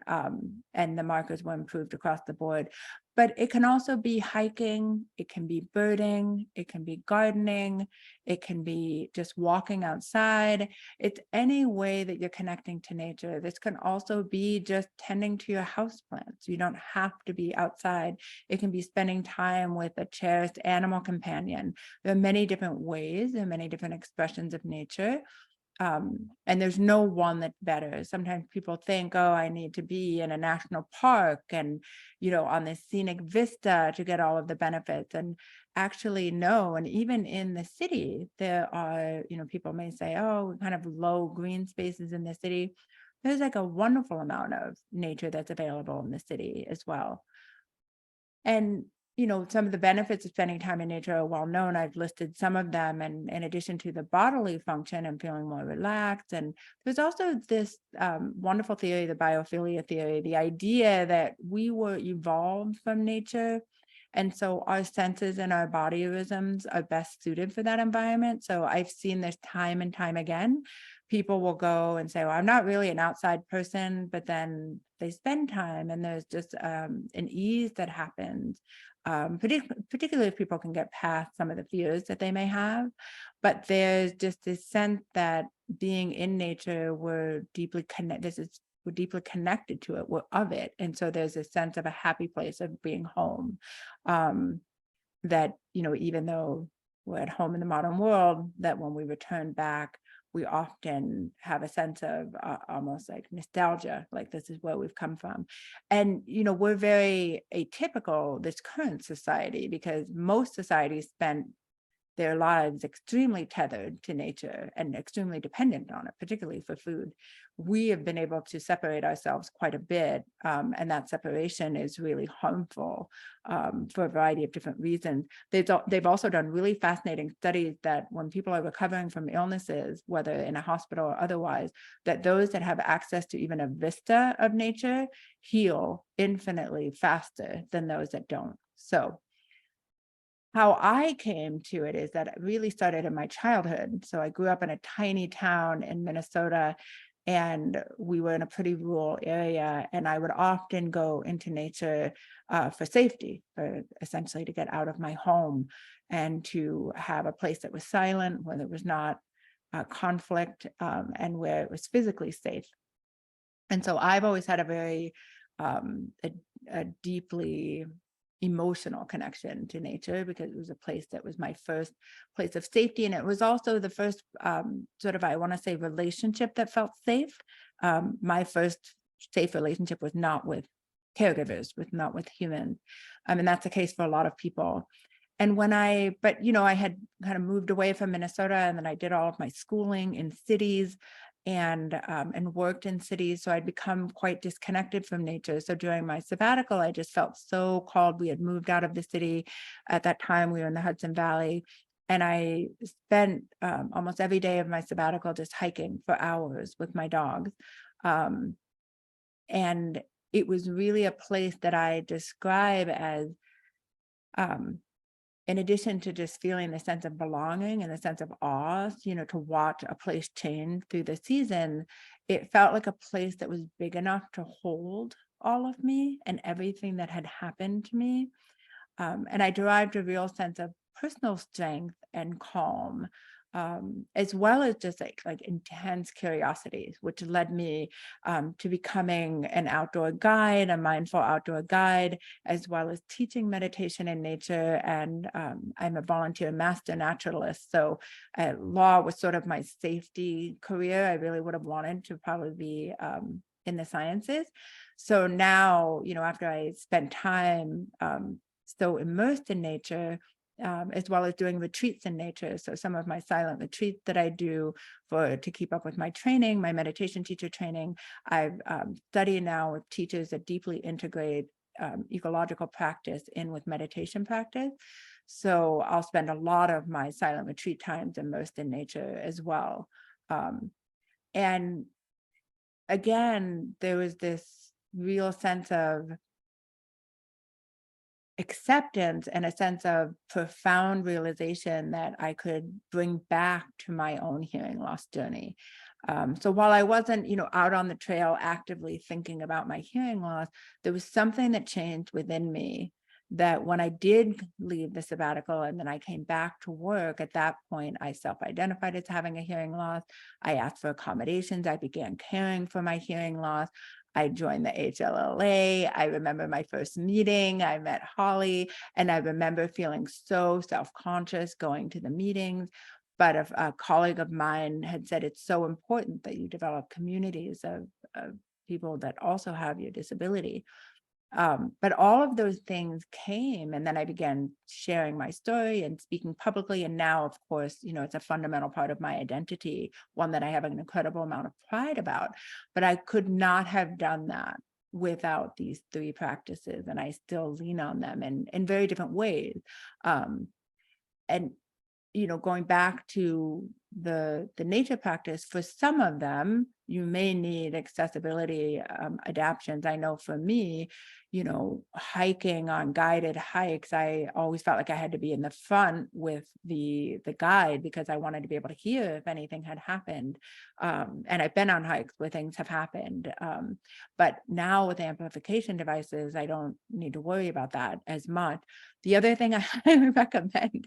the markers were improved across the board. But it can also be hiking, it can be birding, it can be gardening, it can be just walking outside. It's any way that you're connecting to nature. This can also be just tending to your houseplants. You don't have to be outside. It can be spending time with a cherished animal companion. There are many different ways and many different expressions of nature. And there's no one that's better. Sometimes people think, oh, I need to be in a national park and, on this scenic vista to get all of the benefits. And actually, no. And even in the city, there are, people may say, oh, kind of low green spaces in the city. There's like a wonderful amount of nature that's available in the city as well. And some of the benefits of spending time in nature are well known. I've listed some of them, and in addition to the bodily function and feeling more relaxed. And there's also this wonderful theory, the biophilia theory, the idea that we were evolved from nature. And so our senses and our body rhythms are best suited for that environment. So I've seen this time and time again. People will go and say, well, I'm not really an outside person, but then they spend time and there's just an ease that happens. Particularly if people can get past some of the fears that they may have, but there's just this sense that being in nature, we're deeply connected. We're deeply connected to it. We're of it, and so there's a sense of a happy place of being home. That even though we're at home in the modern world, that when we return back, we often have a sense of almost like nostalgia, like this is where we've come from. And, we're very atypical, this current society, because most societies spend their lives extremely tethered to nature and extremely dependent on it, particularly for food. We have been able to separate ourselves quite a bit, and that separation is really harmful for a variety of different reasons. They've also done really fascinating studies that when people are recovering from illnesses, whether in a hospital or otherwise, that those that have access to even a vista of nature heal infinitely faster than those that don't. So how I came to it is that it really started in my childhood. So I grew up in a tiny town in Minnesota, and we were in a pretty rural area, and I would often go into nature for safety, for essentially to get out of my home and to have a place that was silent, where there was not conflict, and where it was physically safe. And so I've always had a very a deeply emotional connection to nature, because it was a place that was my first place of safety. And it was also the first sort of, I want to say, relationship that felt safe. My first safe relationship was not with caregivers, not with humans. And that's the case for a lot of people. And I had kind of moved away from Minnesota, and then I did all of my schooling in cities and worked in cities. So I'd become quite disconnected from nature. So during my sabbatical, I just felt so called. We had moved out of the city. At that time, we were in the Hudson Valley. And I spent almost every day of my sabbatical just hiking for hours with my dogs. And it was really a place that I describe as, in addition to just feeling the sense of belonging and the sense of awe, to watch a place change through the season, it felt like a place that was big enough to hold all of me and everything that had happened to me. And I derived a real sense of personal strength and calm, as well as just like intense curiosities, which led me to becoming an outdoor guide, a mindful outdoor guide, as well as teaching meditation in nature. And I'm a volunteer master naturalist. So law was sort of my safety career. I really would have wanted to probably be in the sciences. So now, after I spent time so immersed in nature, as well as doing retreats in nature. So some of my silent retreats that I do to keep up with my training, my meditation teacher training, I've studied now with teachers that deeply integrate ecological practice in with meditation practice. So I'll spend a lot of my silent retreat times immersed in nature as well. And again, there was this real sense of acceptance and a sense of profound realization that I could bring back to my own hearing loss journey. So while I wasn't, out on the trail actively thinking about my hearing loss, there was something that changed within me that when I did leave the sabbatical and then I came back to work, at that point, I self-identified as having a hearing loss. I asked for accommodations. I began caring for my hearing loss. I joined the HLAA. I remember my first meeting. I met Holly, and I remember feeling so self-conscious going to the meetings. but a colleague of mine had said it's so important that you develop communities of people that also have your disability. But all of those things came, and then I began sharing my story and speaking publicly. And now, of course, it's a fundamental part of my identity, one that I have an incredible amount of pride about. But I could not have done that without these 3 practices, and I still lean on them in very different ways. And going back to the nature practice, for some of them, you may need accessibility adaptions. I know for me, hiking on guided hikes, I always felt like I had to be in the front with the guide because I wanted to be able to hear if anything had happened. And I've been on hikes where things have happened. But now with amplification devices, I don't need to worry about that as much. The other thing I highly recommend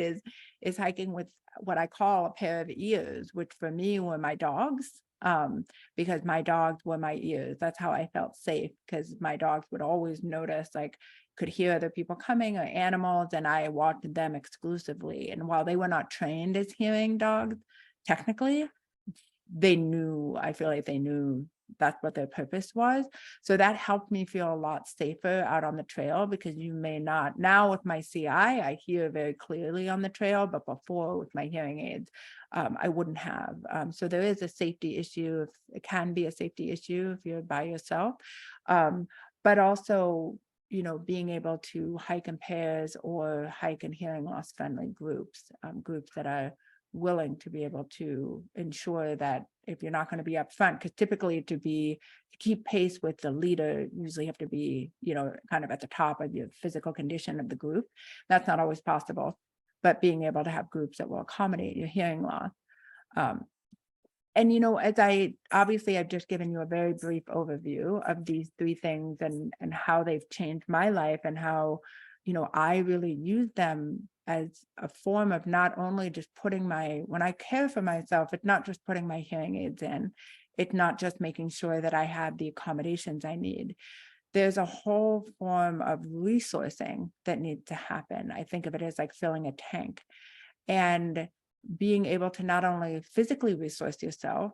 is hiking with what I call a pair of ears, which for me were my dogs, because my dogs were my ears. That's how I felt safe, because my dogs would always notice, like, could hear other people coming or animals, and I walked them exclusively. And while they were not trained as hearing dogs, technically, I feel like they knew that's what their purpose was. So that helped me feel a lot safer out on the trail, because you may not, now with my CI, I hear very clearly on the trail, but before with my hearing aids, I wouldn't have. So there is a safety issue. It can be a safety issue if you're by yourself, but also, being able to hike in pairs or hike in hearing loss friendly groups, groups that are willing to be able to ensure that if you're not going to be up front, because typically to keep pace with the leader, you usually have to be, kind of at the top of your physical condition of the group. That's not always possible, but being able to have groups that will accommodate your hearing loss. And, I've just given you a very brief overview of these 3 things and how they've changed my life, and how, I really use them as a form of not only just when I care for myself, it's not just putting my hearing aids in, it's not just making sure that I have the accommodations I need. There's a whole form of resourcing that needs to happen. I think of it as like filling a tank, and being able to not only physically resource yourself,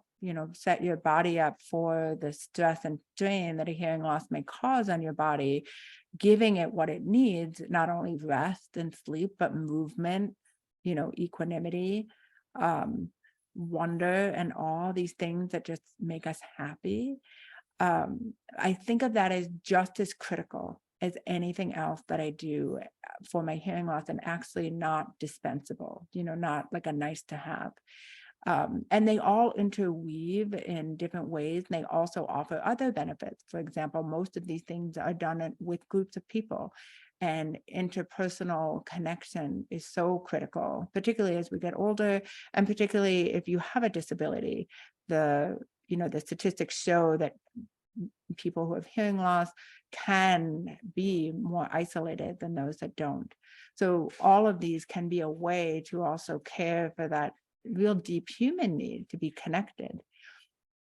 set your body up for the stress and strain that a hearing loss may cause on your body, giving it what it needs, not only rest and sleep, but movement, equanimity, wonder, and all these things that just make us happy. I think of that as just as critical as anything else that I do for my hearing loss, and actually not dispensable, not like a nice to have. And they all interweave in different ways, and they also offer other benefits. For example, most of these things are done with groups of people, and interpersonal connection is so critical, particularly as we get older, and particularly if you have a disability. The statistics show that people who have hearing loss can be more isolated than those that don't. So all of these can be a way to also care for that real deep human need to be connected.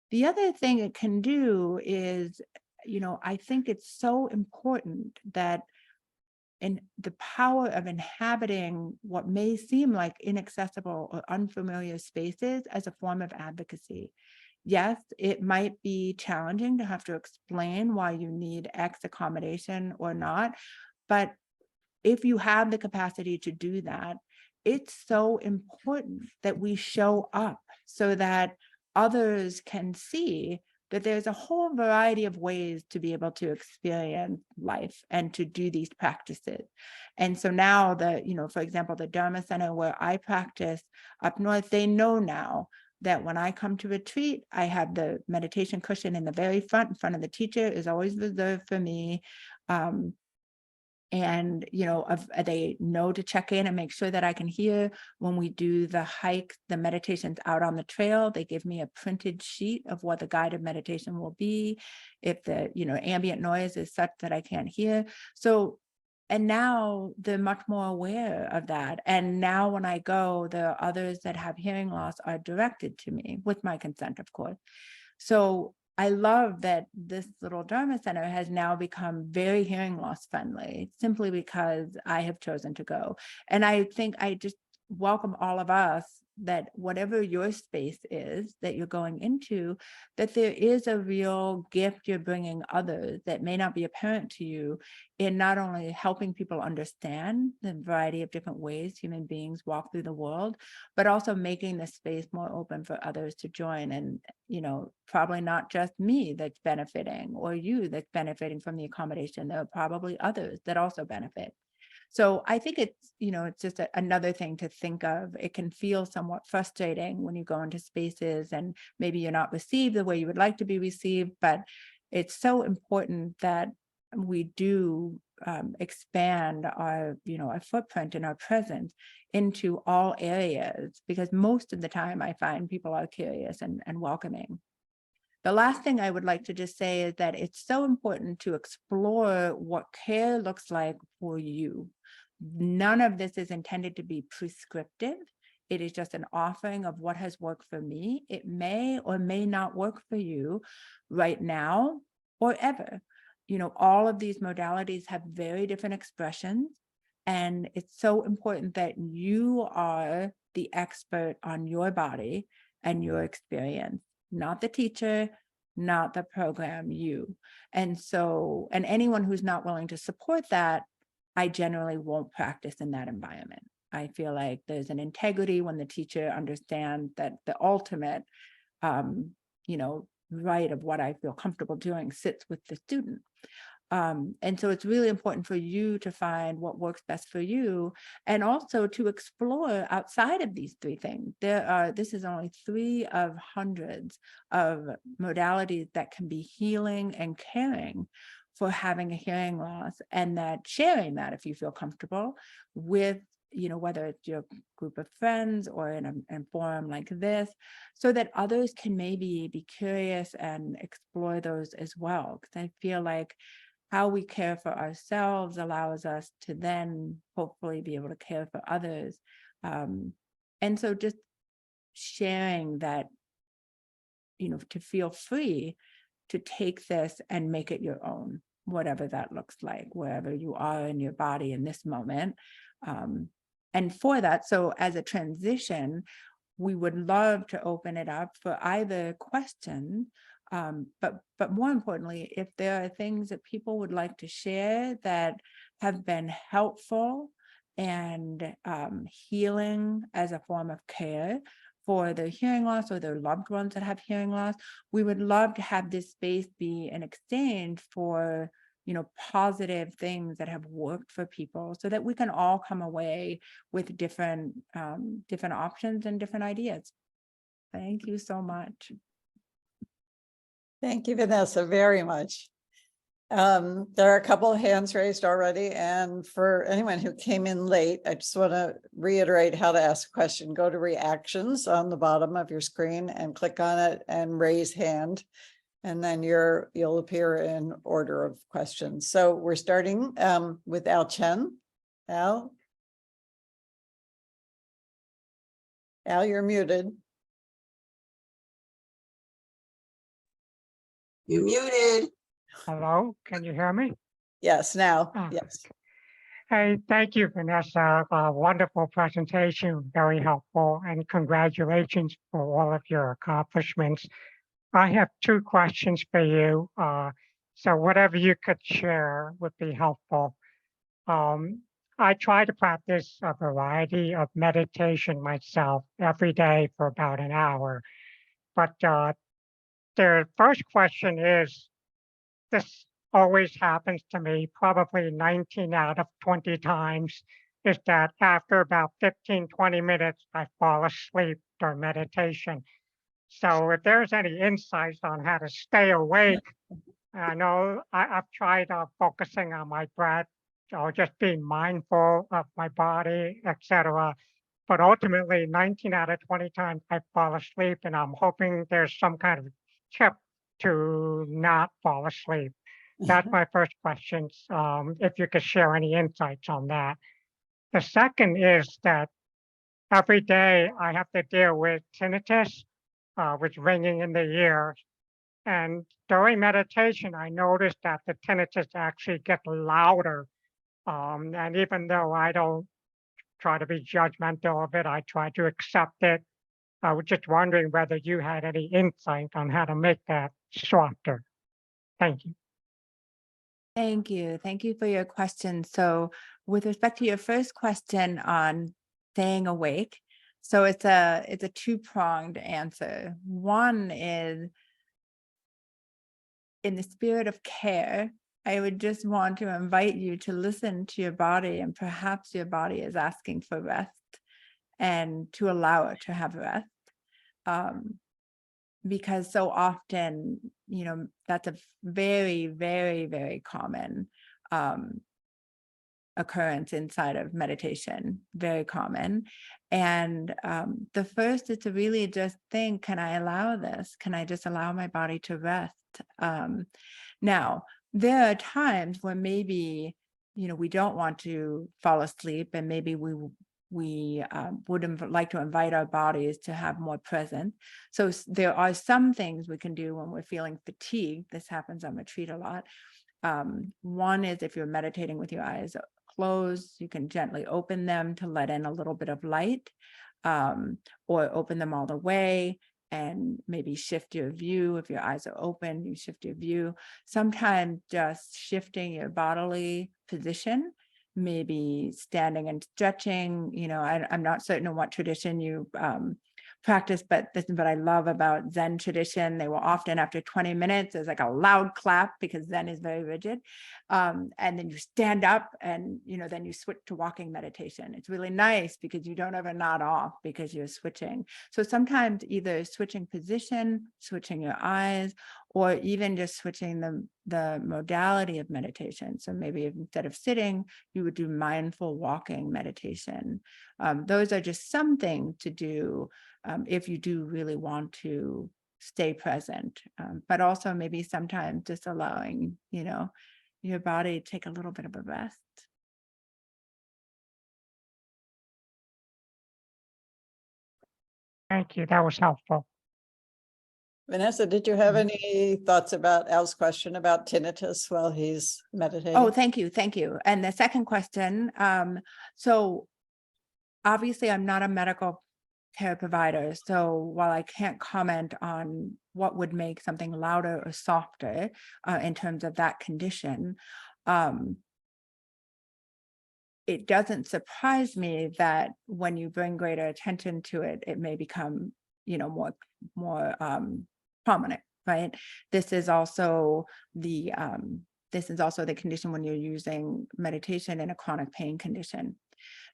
The other thing it can do is, I think it's so important that in the power of inhabiting what may seem like inaccessible or unfamiliar spaces as a form of advocacy. Yes, it might be challenging to have to explain why you need X accommodation or not, but if you have the capacity to do that, it's so important that we show up so that others can see that there's a whole variety of ways to be able to experience life and to do these practices. And so now for example, the Dharma Center where I practice up north, they know now that when I come to retreat, I have the meditation cushion in the very front, in front of the teacher, is always reserved for me. And they know to check in and make sure that I can hear. When we do the hike, the meditations out on the trail, they give me a printed sheet of what the guided meditation will be, if the ambient noise is such that I can't hear. So, and now they're much more aware of that. And now when I go, the others that have hearing loss are directed to me with my consent, of course. So I love that this little Dharma Center has now become very hearing loss friendly, simply because I have chosen to go. And I think I just welcome all of us that whatever your space is that you're going into, that there is a real gift you're bringing others that may not be apparent to you in not only helping people understand the variety of different ways human beings walk through the world, but also making the space more open for others to join. And, probably not just me that's benefiting or you that's benefiting from the accommodation. There are probably others that also benefit. So I think it's just another thing to think of. It can feel somewhat frustrating when you go into spaces and maybe you're not received the way you would like to be received, but it's so important that we do expand our footprint and our presence into all areas, because most of the time I find people are curious and welcoming. The last thing I would like to just say is that it's so important to explore what care looks like for you. None of this is intended to be prescriptive. It is just an offering of what has worked for me. It may or may not work for you right now or ever. All of these modalities have very different expressions, and it's so important that you are the expert on your body and your experience. Not the teacher, not the program, you. And anyone who's not willing to support that, I generally won't practice in that environment. I feel like there's an integrity when the teacher understands that the ultimate, right of what I feel comfortable doing sits with the student. And so it's really important for you to find what works best for you, and also to explore outside of these three things. This is only 3 of hundreds of modalities that can be healing and caring for having a hearing loss, and that sharing that, if you feel comfortable, with whether it's your group of friends or in a forum like this, so that others can maybe be curious and explore those as well. Because I feel like how we care for ourselves allows us to then hopefully be able to care for others. And so just sharing that, to feel free to take this and make it your own, whatever that looks like, wherever you are in your body in this moment. And for that, so as a transition, we would love to open it up for either question, but more importantly, if there are things that people would like to share that have been helpful and healing as a form of care for their hearing loss or their loved ones that have hearing loss, we would love to have this space be an exchange for positive things that have worked for people, so that we can all come away with different options and different ideas. Thank you so much. Thank you, Vanessa, very much. There are a couple of hands raised already, and for anyone who came in late, I just want to reiterate how to ask a question. Go to reactions on the bottom of your screen and click on it and raise hand, and then you'll appear in order of questions. So we're starting with Al Chen. Al, you're muted. You're muted. Hello, can you hear me? Yes, now. Oh. Yes. Hey, thank you, Vanessa. Wonderful presentation, very helpful, and congratulations for all of your accomplishments. I have 2 questions for you. So whatever you could share would be helpful. I try to practice a variety of meditation myself every day for about an hour. But the first question is, this always happens to me, probably 19 out of 20 times, is that after about 15, 20 minutes, I fall asleep during meditation. So if there's any insights on how to stay awake, I know I've tried focusing on my breath or just being mindful of my body, etc. But ultimately, 19 out of 20 times I fall asleep, and I'm hoping there's some kind of tip to not fall asleep. That's my first question. If you could share any insights on that. The second is that every day I have to deal with tinnitus, with ringing in the ears. And during meditation, I noticed that the tinnitus actually gets louder. And even though I don't try to be judgmental of it. I try to accept it. I was just wondering whether you had any insight on how to make that softer. Thank you. Thank you. Thank you for your question. So with respect to your first question on staying awake, so it's a two-pronged answer. One is, in the spirit of care, I would just want to invite you to listen to your body, and perhaps your body is asking for rest, and to allow it to have rest. Because so often, that's a very, very, very common occurrence inside of meditation, very common. And the first is to really just think, can I allow this? Can I just allow my body to rest? Now, there are times when maybe, we don't want to fall asleep, and maybe we would like to invite our bodies to have more presence. So there are some things we can do when we're feeling fatigued. This happens on retreat a lot. One is, if you're meditating with your eyes closed, you can gently open them to let in a little bit of light, or open them all the way and maybe shift your view. If your eyes are open, you shift your view. Sometimes just shifting your bodily position, maybe standing and stretching. I'm not certain in what tradition you practice, but this is what I love about Zen tradition. They will often, after 20 minutes, there's like a loud clap, because Zen is very rigid. And then you stand up, and then you switch to walking meditation. It's really nice because you don't ever nod off, because you're switching. So sometimes either switching position, switching your eyes, or even just switching the modality of meditation. So maybe instead of sitting, you would do mindful walking meditation. Those are just some things to do if you do really want to stay present, but also maybe sometimes just allowing, your body to take a little bit of a rest. Thank you. That was helpful. Vanessa, did you have any thoughts about Al's question about tinnitus while he's meditating? Oh, thank you. Thank you. And the second question, so obviously I'm not a medical care provider, so while I can't comment on what would make something louder or softer in terms of that condition, it doesn't surprise me that when you bring greater attention to it, it may become, more prominent, right? This is also the condition when you're using meditation in a chronic pain condition.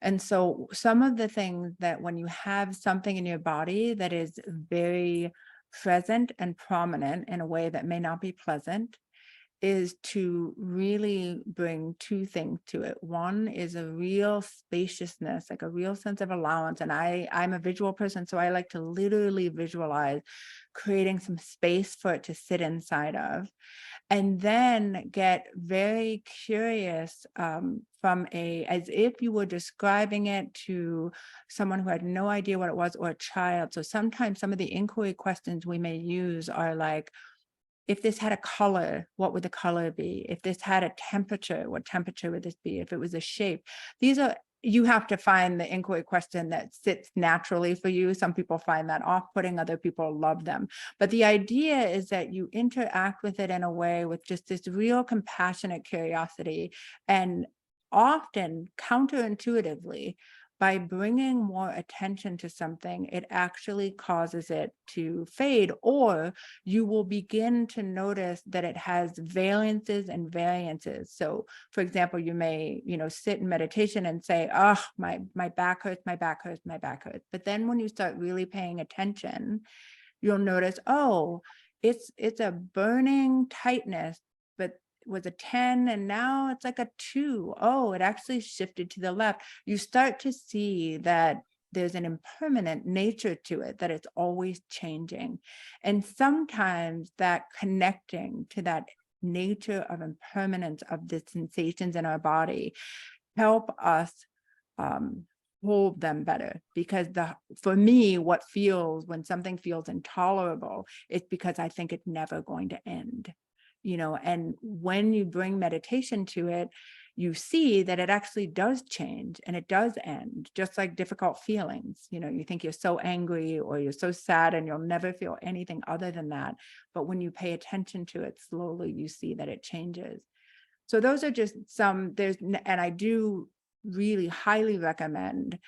And so some of the things that, when you have something in your body that is very present and prominent in a way that may not be pleasant, is to really bring two things to it. One is a real spaciousness, like a real sense of allowance. And I'm a visual person, so I like to literally visualize creating some space for it to sit inside of. And then get very curious as if you were describing it to someone who had no idea what it was, or a child. So sometimes some of the inquiry questions we may use are like, if this had a color, what would the color be? If this had a temperature, what temperature would this be? If it was a shape, you have to find the inquiry question that sits naturally for you. Some people find that off-putting, other people love them. But the idea is that you interact with it in a way with just this real compassionate curiosity, and often counterintuitively, by bringing more attention to something, it actually causes it to fade, or you will begin to notice that it has valences and variances. So for example, you may, sit in meditation and say, oh, my back hurts, my back hurts, my back hurts. But then when you start really paying attention, you'll notice, oh, it's a burning tightness, but was a 10 and now it's like a 2. Oh, it actually shifted to the left. You start to see that there's an impermanent nature to it, that it's always changing. And sometimes that connecting to that nature of impermanence of the sensations in our body help us hold them better. Because for me, when something feels intolerable, it's because I think it's never going to end. And when you bring meditation to it, you see that it actually does change and it does end, just like difficult feelings. You know, you think you're so angry or you're so sad and you'll never feel anything other than that. But when you pay attention to it slowly, you see that it changes. So those are just some, and I do really highly recommend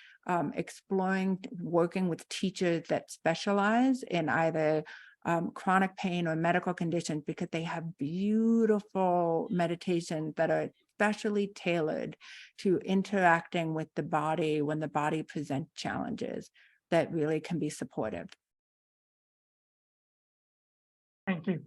exploring working with teachers that specialize in either chronic pain or medical conditions, because they have beautiful meditations that are especially tailored to interacting with the body when the body presents challenges that really can be supportive. Thank you.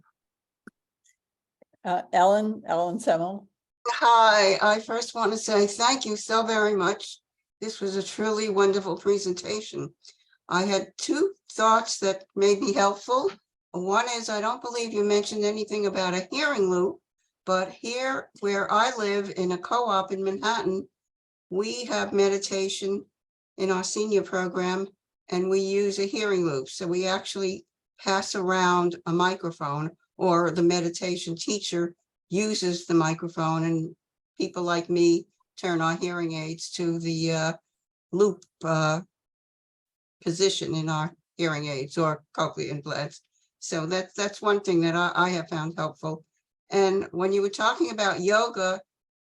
Ellen Semmel. Hi, I first want to say thank you so very much. This was a truly wonderful presentation. I had two thoughts that may be helpful. One is, I don't believe you mentioned anything about a hearing loop, but here where I live in a co-op in Manhattan, we have meditation in our senior program and we use a hearing loop. So we actually pass around a microphone, or the meditation teacher uses the microphone, and people like me turn our hearing aids to the loop position in our hearing aids or cochlear implants. So that's one thing that I have found helpful. And when you were talking about yoga,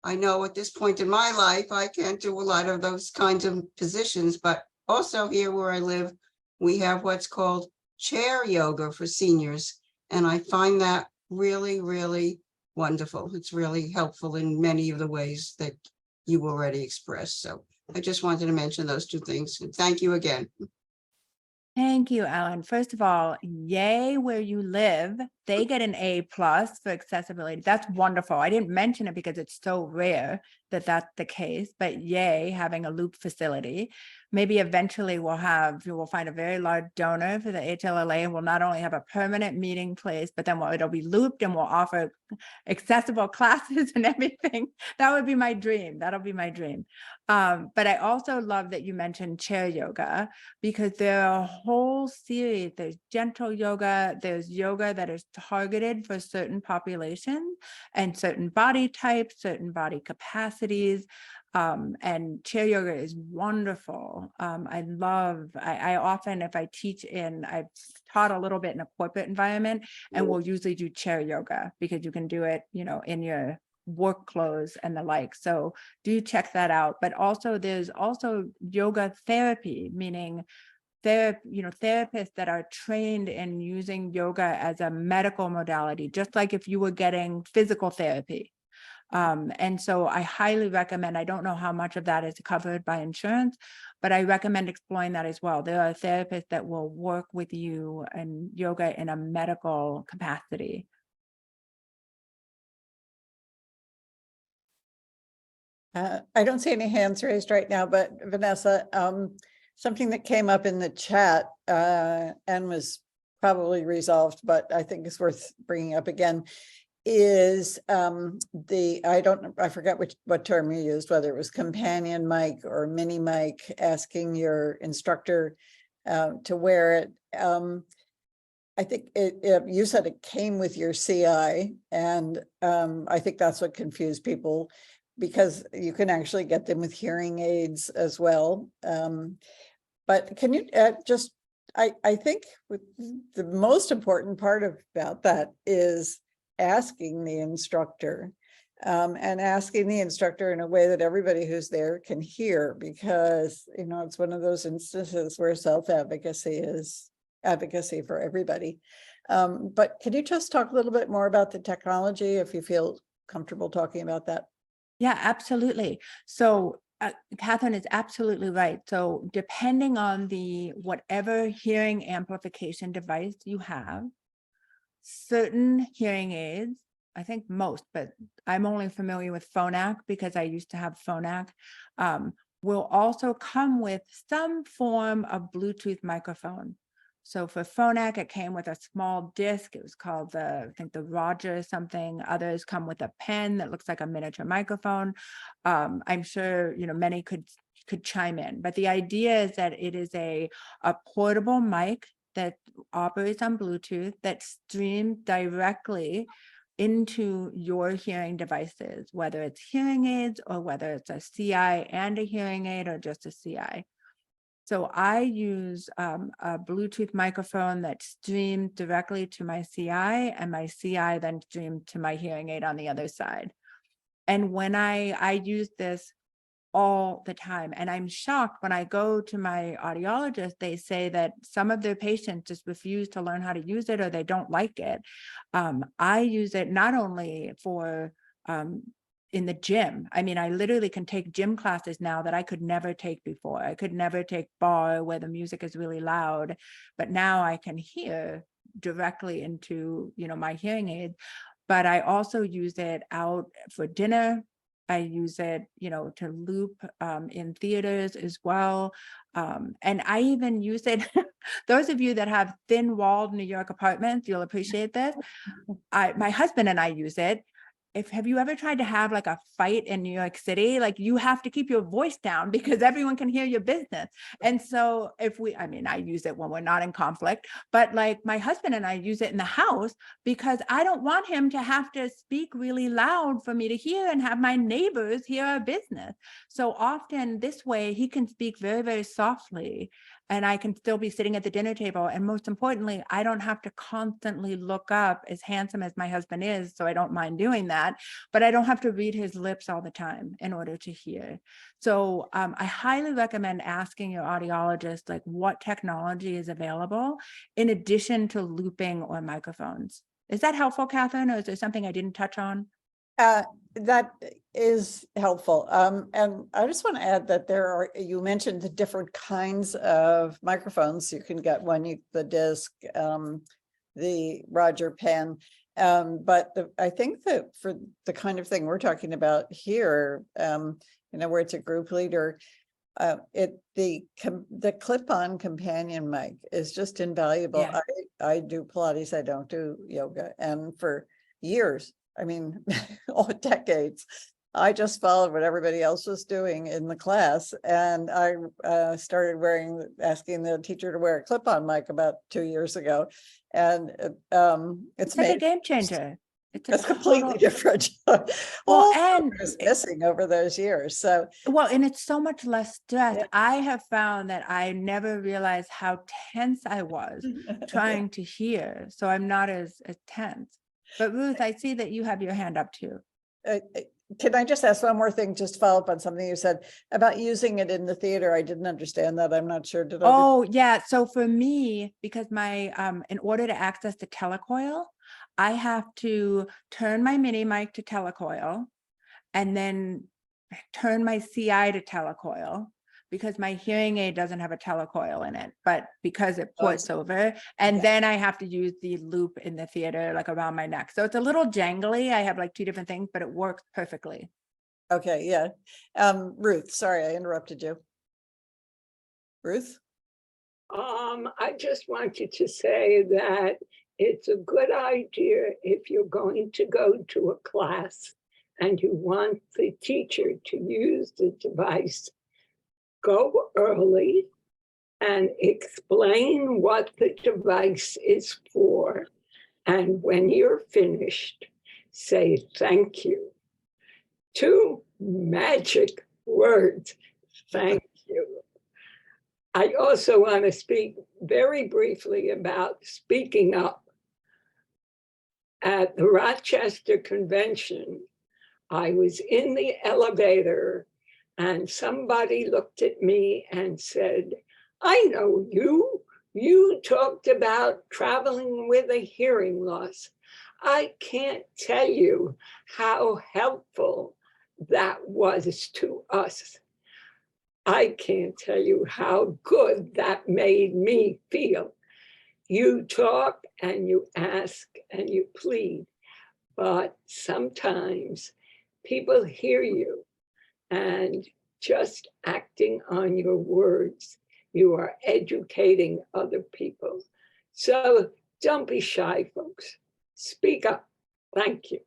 I know at this point in my life, I can't do a lot of those kinds of positions, but also here where I live, we have what's called chair yoga for seniors. And I find that really, really wonderful. It's really helpful in many of the ways that you already expressed. So I just wanted to mention those two things. And thank you again. Thank you, Ellen. First of all, yay, where you live, they get an A+ for accessibility. That's wonderful. I didn't mention it because it's so rare that that's the case, but yay, having a loop facility. Maybe eventually we'll find a very large donor for the HLLA, and we'll not only have a permanent meeting place, but then it'll be looped and we'll offer accessible classes and everything. That would be my dream. That'll be my dream. But I also love that you mentioned chair yoga, because there are a whole series. There's gentle yoga, there's yoga that is targeted for certain populations and certain body types, certain body capacities. And chair yoga is wonderful. I often, if I teach I've taught a little bit in a corporate environment, and we'll usually do chair yoga because you can do it, you know, in your work clothes and the like. So do check that out. But also there's also yoga therapy, meaning therapists that are trained in using yoga as a medical modality, just like if you were getting physical therapy. And so I highly recommend, I don't know how much of that is covered by insurance, but I recommend exploring that as well. There are therapists that will work with you in yoga in a medical capacity. I don't see any hands raised right now, but Vanessa, something that came up in the chat and was probably resolved, but I think it's worth bringing up again, is I forget what term you used, whether it was companion mic or mini mic, asking your instructor to wear it. I think you said it came with your CI, and I think that's what confused people, because you can actually get them with hearing aids as well. But can you I think the most important part about that is asking the instructor, and asking the instructor in a way that everybody who's there can hear, because, you know, it's one of those instances where self-advocacy is advocacy for everybody. But can you just talk a little bit more about the technology, if you feel comfortable talking about that? Yeah, absolutely. So Catherine is absolutely right. So depending on whatever hearing amplification device you have, certain hearing aids, I think most, but I'm only familiar with Phonak because I used to have Phonak, will also come with some form of Bluetooth microphone. So for Phonak, it came with a small disc. It was called I think the Roger something. Others come with a pen that looks like a miniature microphone. I'm sure, you know, many could chime in, but the idea is that it is a portable mic that operates on Bluetooth that streams directly into your hearing devices, whether it's hearing aids or whether it's a CI and a hearing aid or just a CI. So I use a Bluetooth microphone that streams directly to my CI, and my CI then streams to my hearing aid on the other side. And when I use this all the time, and I'm shocked when I go to my audiologist, they say that some of their patients just refuse to learn how to use it or they don't like it. I use it not only for in the gym. I mean, I literally can take gym classes now that I could never take before. I could never take bar where the music is really loud, but now I can hear directly into, you know, my hearing aid. But I also use it out for dinner. I use it, you know, to loop in theaters as well. And I even use it, those of you that have thin-walled New York apartments, you'll appreciate this. My husband and I use it. Have you ever tried to have like a fight in New York City? Like you have to keep your voice down because everyone can hear your business. And so I mean, I use it when we're not in conflict, but like my husband and I use it in the house because I don't want him to have to speak really loud for me to hear and have my neighbors hear our business. So often this way he can speak very, very softly and I can still be sitting at the dinner table. And most importantly, I don't have to constantly look up, as handsome as my husband is, so I don't mind doing that, but I don't have to read his lips all the time in order to hear. So I highly recommend asking your audiologist, like what technology is available in addition to looping or microphones. Is that helpful, Catherine, or is there something I didn't touch on? That is helpful. And I just want to add that you mentioned the different kinds of microphones. You can get one, the disc, the Roger Pen. But I think that for the kind of thing we're talking about here, you know, where it's a group leader, the clip-on companion mic is just invaluable. Yeah. I do Pilates, I don't do yoga, and for years, I mean, decades, I just followed what everybody else was doing in the class, and I started asking the teacher to wear a clip-on mic about 2 years ago, and it's like made a game changer. It's completely different. Well, All and is missing over those years. So well, and it's so much less stress. Yeah. I have found that I never realized how tense I was trying to hear. So I'm not as tense. But Ruth, I see that you have your hand up too. Can I just ask one more thing, just follow up on something you said about using it in the theater? I didn't understand that. I'm not sure. Did I? Oh, yeah. So for me, because in order to access the telecoil, I have to turn my mini mic to telecoil and then turn my CI to telecoil because my hearing aid doesn't have a telecoil in it, but because it ports over, and then I have to use the loop in the theater, like around my neck. So it's a little jangly. I have like two different things, but it works perfectly. Okay. Yeah. Ruth, sorry, I interrupted you. Ruth? I just wanted to say that it's a good idea if you're going to go to a class and you want the teacher to use the device, go early and explain what the device is for. And when you're finished, say thank you. 2 magic words, thank you. I also want to speak very briefly about speaking up. At the Rochester Convention, I was in the elevator and somebody looked at me and said, I know you. You talked about traveling with a hearing loss. I can't tell you how helpful that was to us. I can't tell you how good that made me feel. You talk and you ask and you plead, but sometimes people hear you and just acting on your words, you are educating other people. So don't be shy, folks. Speak up. Thank you.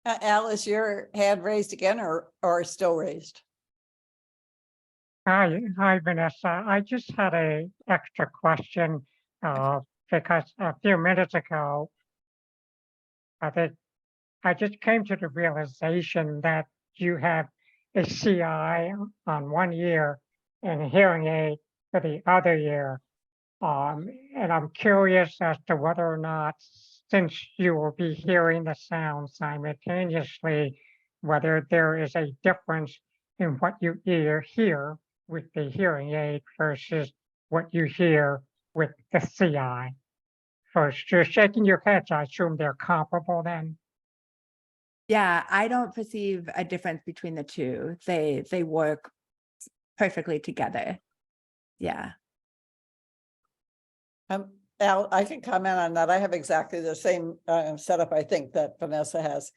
Al, is your hand raised again or still raised? Hi, Vanessa. I just had a extra question because a few minutes ago, I think I just came to the realization that you have a CI on one ear and a hearing aid for the other ear. And I'm curious as to whether or not, since you will be hearing the sound simultaneously, whether there is a difference in what you hear with the hearing aid versus what you hear with the CI. First, you're shaking your head, so I assume they're comparable then. Yeah, I don't perceive a difference between the two. They work perfectly together. Yeah. Al, I can comment on that. I have exactly the same setup, I think, that Vanessa has.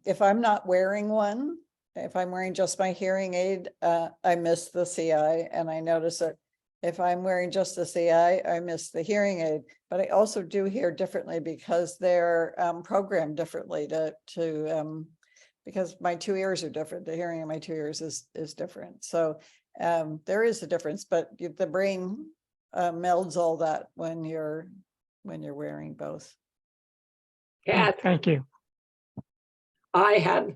If I'm not wearing one, if I'm wearing just my hearing aid, I miss the CI and I notice it. If I'm wearing just the CI, I miss the hearing aid, but I also do hear differently because they're programmed differently because my two ears are different. The hearing in my two ears is different. So there is a difference, but the brain melds all that when you're wearing both. Catherine, Thank you. I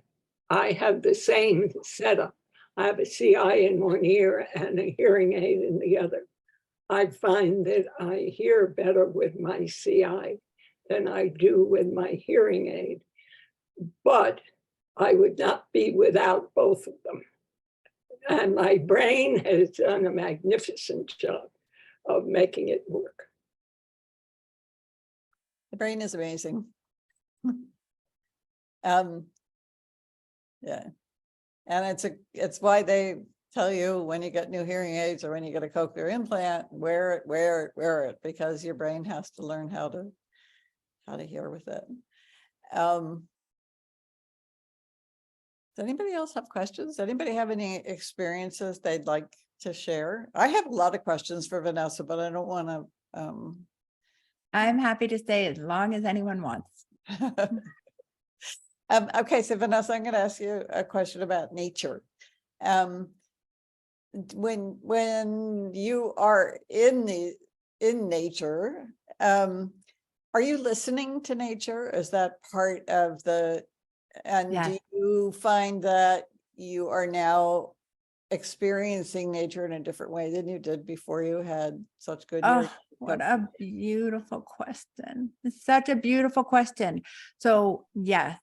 have the same setup. I have a CI in one ear and a hearing aid in the other. I find that I hear better with my CI than I do with my hearing aid, but I would not be without both of them. And my brain has done a magnificent job of making it work. The brain is amazing. Yeah, and it's why they tell you when you get new hearing aids or when you get a cochlear implant, wear it, because your brain has to learn how to hear with it. Does anybody else have questions? Anybody have any experiences they'd like to share? I have a lot of questions for Vanessa, but I don't want to. I'm happy to stay as long as anyone wants. Okay, so Vanessa, I'm going to ask you a question about nature. When you are in nature, are you listening to nature? Is that part of and Yes. do you find that you are now experiencing nature in a different way than you did before you had such good hearing? Oh, what a beautiful question. It's such a beautiful question. So yes,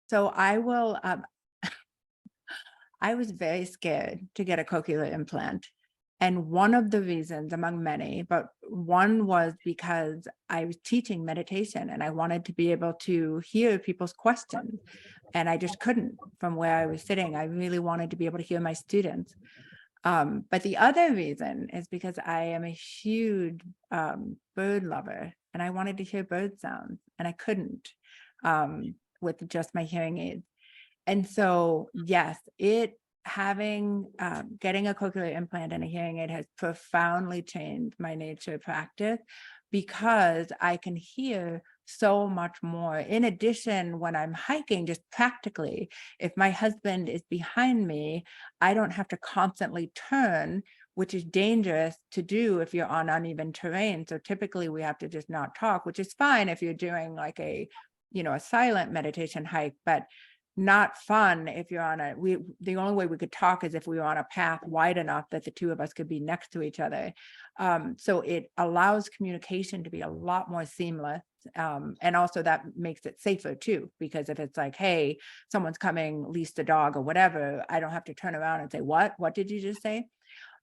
so I will, I was very scared to get a cochlear implant. And one of the reasons, among many, but one was because I was teaching meditation and I wanted to be able to hear people's questions. And I just couldn't from where I was sitting. I really wanted to be able to hear my students. But the other reason is because I am a huge bird lover and I wanted to hear bird sounds and I couldn't with just my hearing aids. And so, yes, getting a cochlear implant and a hearing aid has profoundly changed my nature practice because I can hear so much more. In addition, when I'm hiking, just practically, if my husband is behind me, I don't have to constantly turn, which is dangerous to do if you're on uneven terrain. So typically we have to just not talk, which is fine if you're doing like a silent meditation hike, but not fun if you're on the only way we could talk is if we were on a path wide enough that the two of us could be next to each other. So it allows communication to be a lot more seamless. And also that makes it safer too, because if it's like, hey, someone's coming, leash the dog or whatever, I don't have to turn around and say, what did you just say?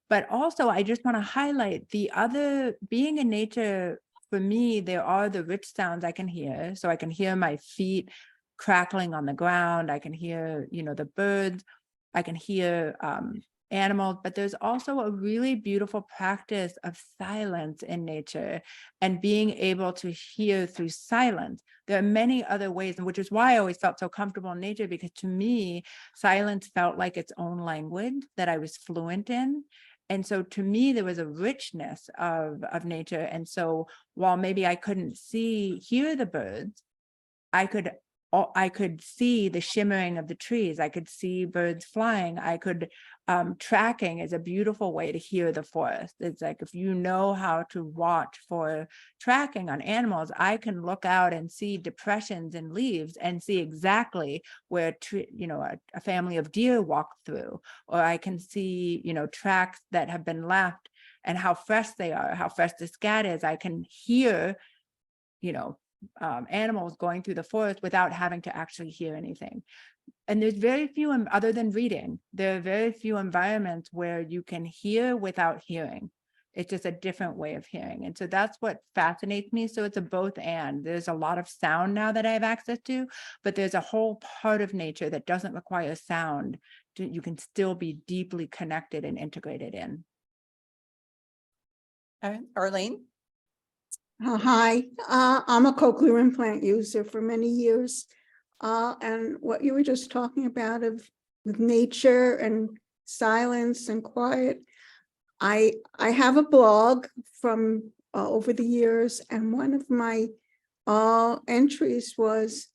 But also I just want to highlight being in nature. For me, there are the rich sounds I can hear. So I can hear my feet crackling on the ground. I can hear, the birds. I can hear animals, but there's also a really beautiful practice of silence in nature and being able to hear through silence. There are many other ways, which is why I always felt so comfortable in nature, because to me, silence felt like its own language that I was fluent in. And so to me, there was a richness of nature. And so while maybe I couldn't hear the birds, I could I could see the shimmering of the trees. I could see birds flying. I could, tracking is a beautiful way to hear the forest. It's like, if you know how to watch for tracking on animals, I can look out and see depressions in leaves and see exactly where, a family of deer walked through, or I can see, tracks that have been left and how fresh they are, how fresh the scat is. I can hear, animals going through the forest without having to actually hear anything. And there's very few, other than reading, there are very few environments where you can hear without hearing. It's just a different way of hearing. And so that's what fascinates me. So it's a both and. There's a lot of sound now that I have access to, but there's a whole part of nature that doesn't require sound. You can still be deeply connected and integrated in. All right, Arlene? Hi, I'm a cochlear implant user for many years. And what you were just talking about with nature and silence and quiet, I have a blog from over the years, and one of my entries was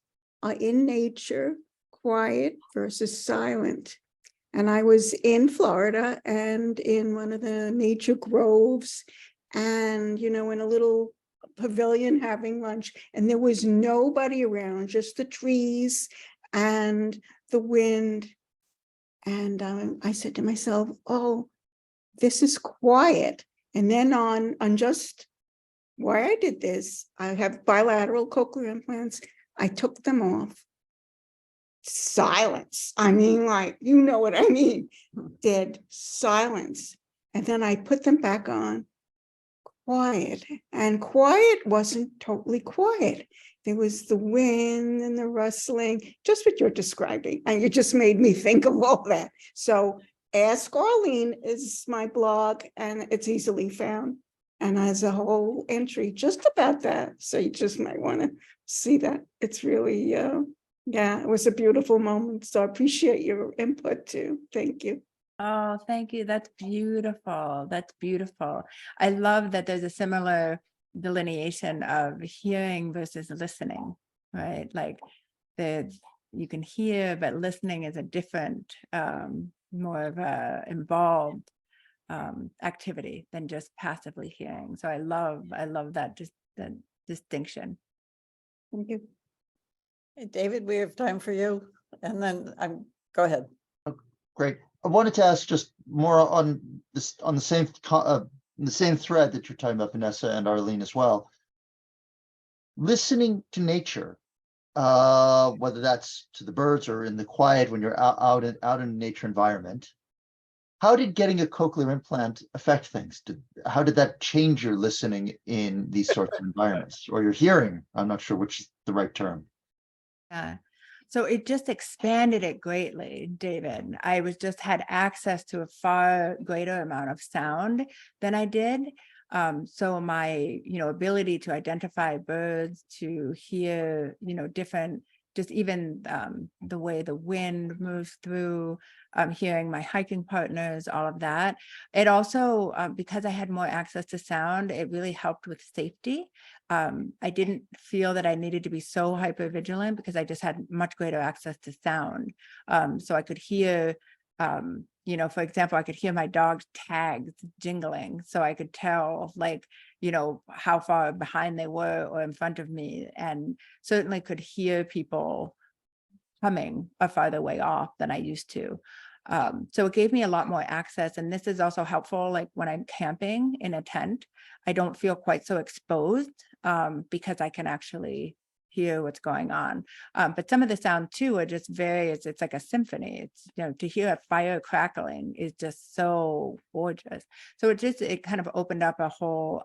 in nature, quiet versus silent. And I was in Florida and in one of the nature groves, and in a little pavilion having lunch, and there was nobody around, just the trees and the wind. And I said to myself, oh, this is quiet. And then on just why I did this, I have bilateral cochlear implants. I took them off. Silence. I mean, like, you know what I mean? Dead silence. And then I put them back on. Quiet, and quiet wasn't totally quiet. There was the wind and the rustling, just what you're describing, and you just made me think of all that. So Ask Arlene is my blog, and it's easily found, and has a whole entry just about that. So you just might want to see that. It's really, yeah, it was a beautiful moment. So I appreciate your input too. Thank you. Oh, thank you. That's beautiful. That's beautiful. I love that there's a similar delineation of hearing versus listening, right? Like you can hear, but listening is a different, more of a involved activity than just passively hearing. So I love that, just the distinction. Thank you. Hey, David, we have time for you, and then go ahead. Great. I wanted to ask just more on this, on the same thread that you're talking about, Vanessa and Arlene as well. Listening to nature, whether that's to the birds or in the quiet when you're out in a nature environment. How did getting a cochlear implant affect things? How did that change your listening in these sorts of environments, or your hearing? I'm not sure which is the right term. Yeah. So it just expanded it greatly, David. I had access to a far greater amount of sound than I did. So my, ability to identify birds, to hear, different, just even the way the wind moves through, hearing my hiking partners, all of that. It also, because I had more access to sound, it really helped with safety. I didn't feel that I needed to be so hyper vigilant because I just had much greater access to sound. So I could hear, for example, I could hear my dog's tags jingling. So I could tell, like, how far behind they were or in front of me, and certainly could hear people coming a farther way off than I used to. So it gave me a lot more access. And this is also helpful, like when I'm camping in a tent, I don't feel quite so exposed because I can actually hear what's going on. But some of the sound too are just it's like a symphony. It's, to hear a fire crackling is just so gorgeous. So it kind of opened up a whole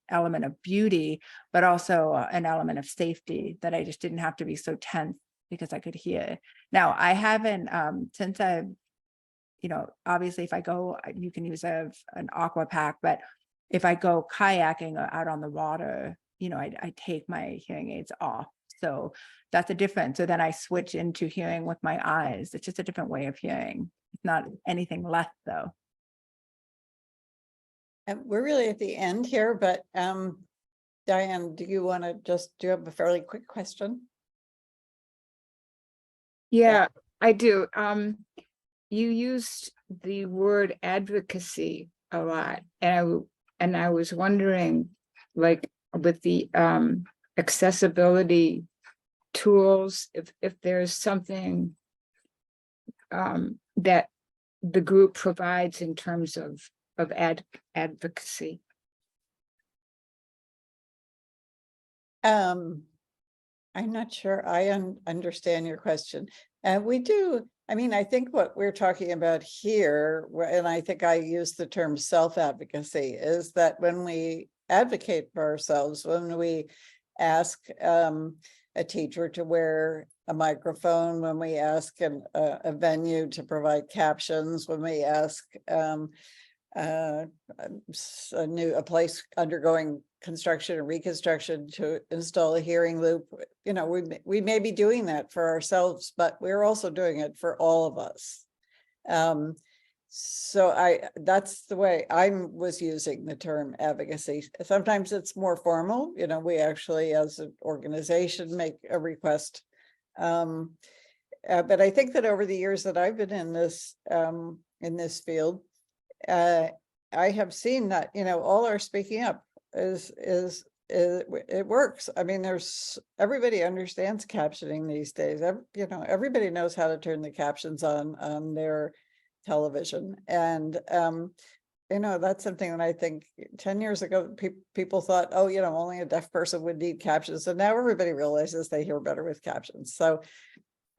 element of beauty, but also an element of safety that I just didn't have to be so tense because I could hear. Now I haven't, since I've, obviously if I go, you can use an aqua pack, but if I go kayaking or out on the water, I take my hearing aids off. So that's a difference. So then I switch into hearing with my eyes. It's just a different way of hearing. It's not anything less though. And we're really at the end here, but Diane, do you have a fairly quick question? Yeah, I do. You used the word advocacy a lot, and I was wondering, like, with the accessibility tools, if there's something that the group provides in terms of advocacy. I'm not sure I understand your question. We do, I mean, I think what we're talking about here, and I think I use the term self-advocacy, is that when we advocate for ourselves, when we ask a teacher to wear a microphone, when we ask a venue to provide captions, when we ask a place undergoing construction and reconstruction to install a hearing loop, you know, we may be doing that for ourselves, but we're also doing it for all of us. So that's the way I was using the term advocacy. Sometimes it's more formal, you know, we actually as an organization make a request. But I think that over the years that I've been in this field, I have seen that, you know, all our speaking up it works. I mean, everybody understands captioning these days. You know, everybody knows how to turn the captions on their television. And, you know, that's something that I think 10 years ago, people thought, oh, you know, only a deaf person would need captions. And now everybody realizes they hear better with captions. So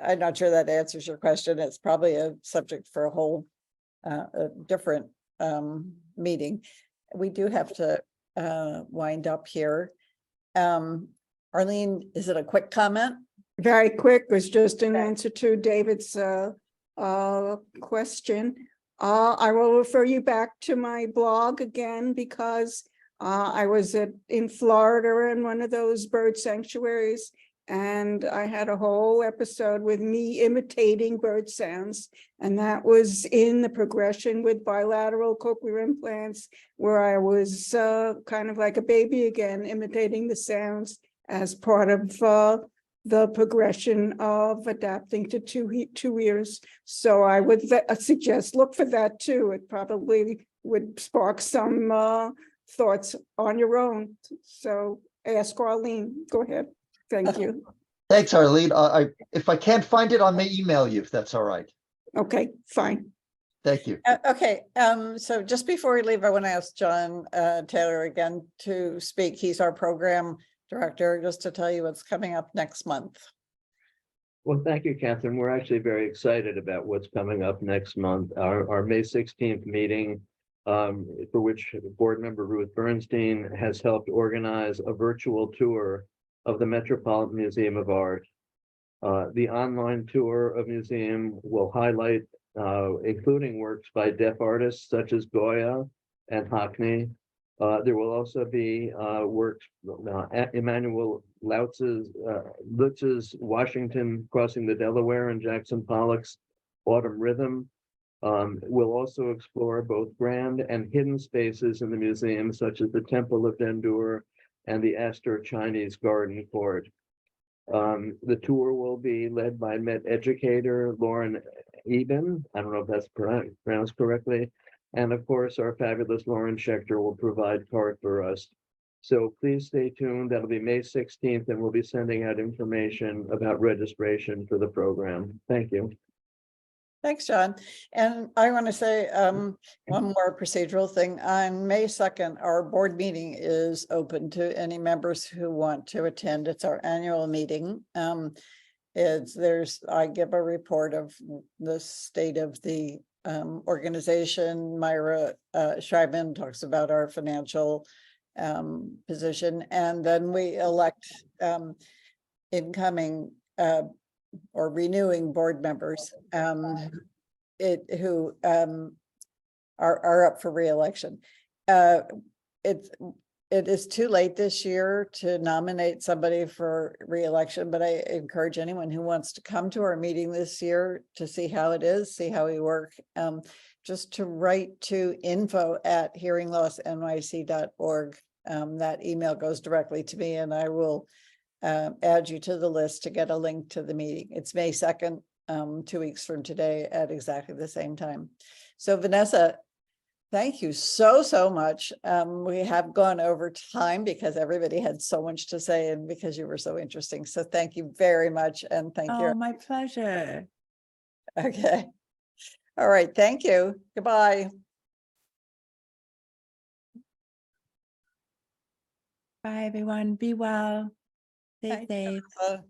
I'm not sure that answers your question. It's probably a subject for a whole a different meeting. We do have to wind up here. Arlene, is it a quick comment? Very quick, was just an answer to David's question. I will refer you back to my blog again, because I was in Florida in one of those bird sanctuaries, and I had a whole episode with me imitating bird sounds, and that was in the progression with bilateral cochlear implants, where I was kind of like a baby again, imitating the sounds as part of the progression of adapting to two ears. So I would suggest look for that too. It probably would spark some thoughts on your own. So ask Arlene. Go ahead. Thank you. Thanks, Arlene. If I can't find it, I may email you if that's all right. Okay, fine. Thank you. Okay, so just before we leave, I want to ask John Taylor again to speak. He's our program director, just to tell you what's coming up next month. Well, thank you, Catherine. We're actually very excited about what's coming up next month. Our May 16th meeting, for which board member Ruth Bernstein has helped organize a virtual tour of the Metropolitan Museum of Art. The online tour of museum will highlight, including works by deaf artists such as Goya and Hockney. There will also be works, Emmanuel Lutz's Washington Crossing the Delaware and Jackson Pollock's Autumn Rhythm. We'll also explore both grand and hidden spaces in the museum, such as the Temple of Dendur and the Astor Chinese Garden Court. The tour will be led by Met educator Lauren Eben. I don't know if that's pronounced correctly. And of course, our fabulous Lauren Schechter will provide card for us. So please stay tuned. That'll be May 16th, and we'll be sending out information about registration for the program. Thank you. Thanks, John. And I want to say one more procedural thing. On May 2nd, our board meeting is open to any members who want to attend. It's our annual meeting. I give a report of the state of the organization. Myra Schreiben talks about our financial position, and then we elect incoming or renewing board members who are up for re-election. It is too late this year to nominate somebody for re-election, but I encourage anyone who wants to come to our meeting this year to see how it is, see how we work, just to write to info@hearinglossnyc.org. That email goes directly to me, and I will add you to the list to get a link to the meeting. It's May 2nd. 2 weeks from today at exactly the same time. So Vanessa, thank you so much. We have gone over time because everybody had so much to say and because you were so interesting. So thank you very much. And thank you. Oh, my pleasure. Okay. All right. Thank you. Goodbye. Bye, everyone. Be well. Stay Thank you, safe. Vanessa.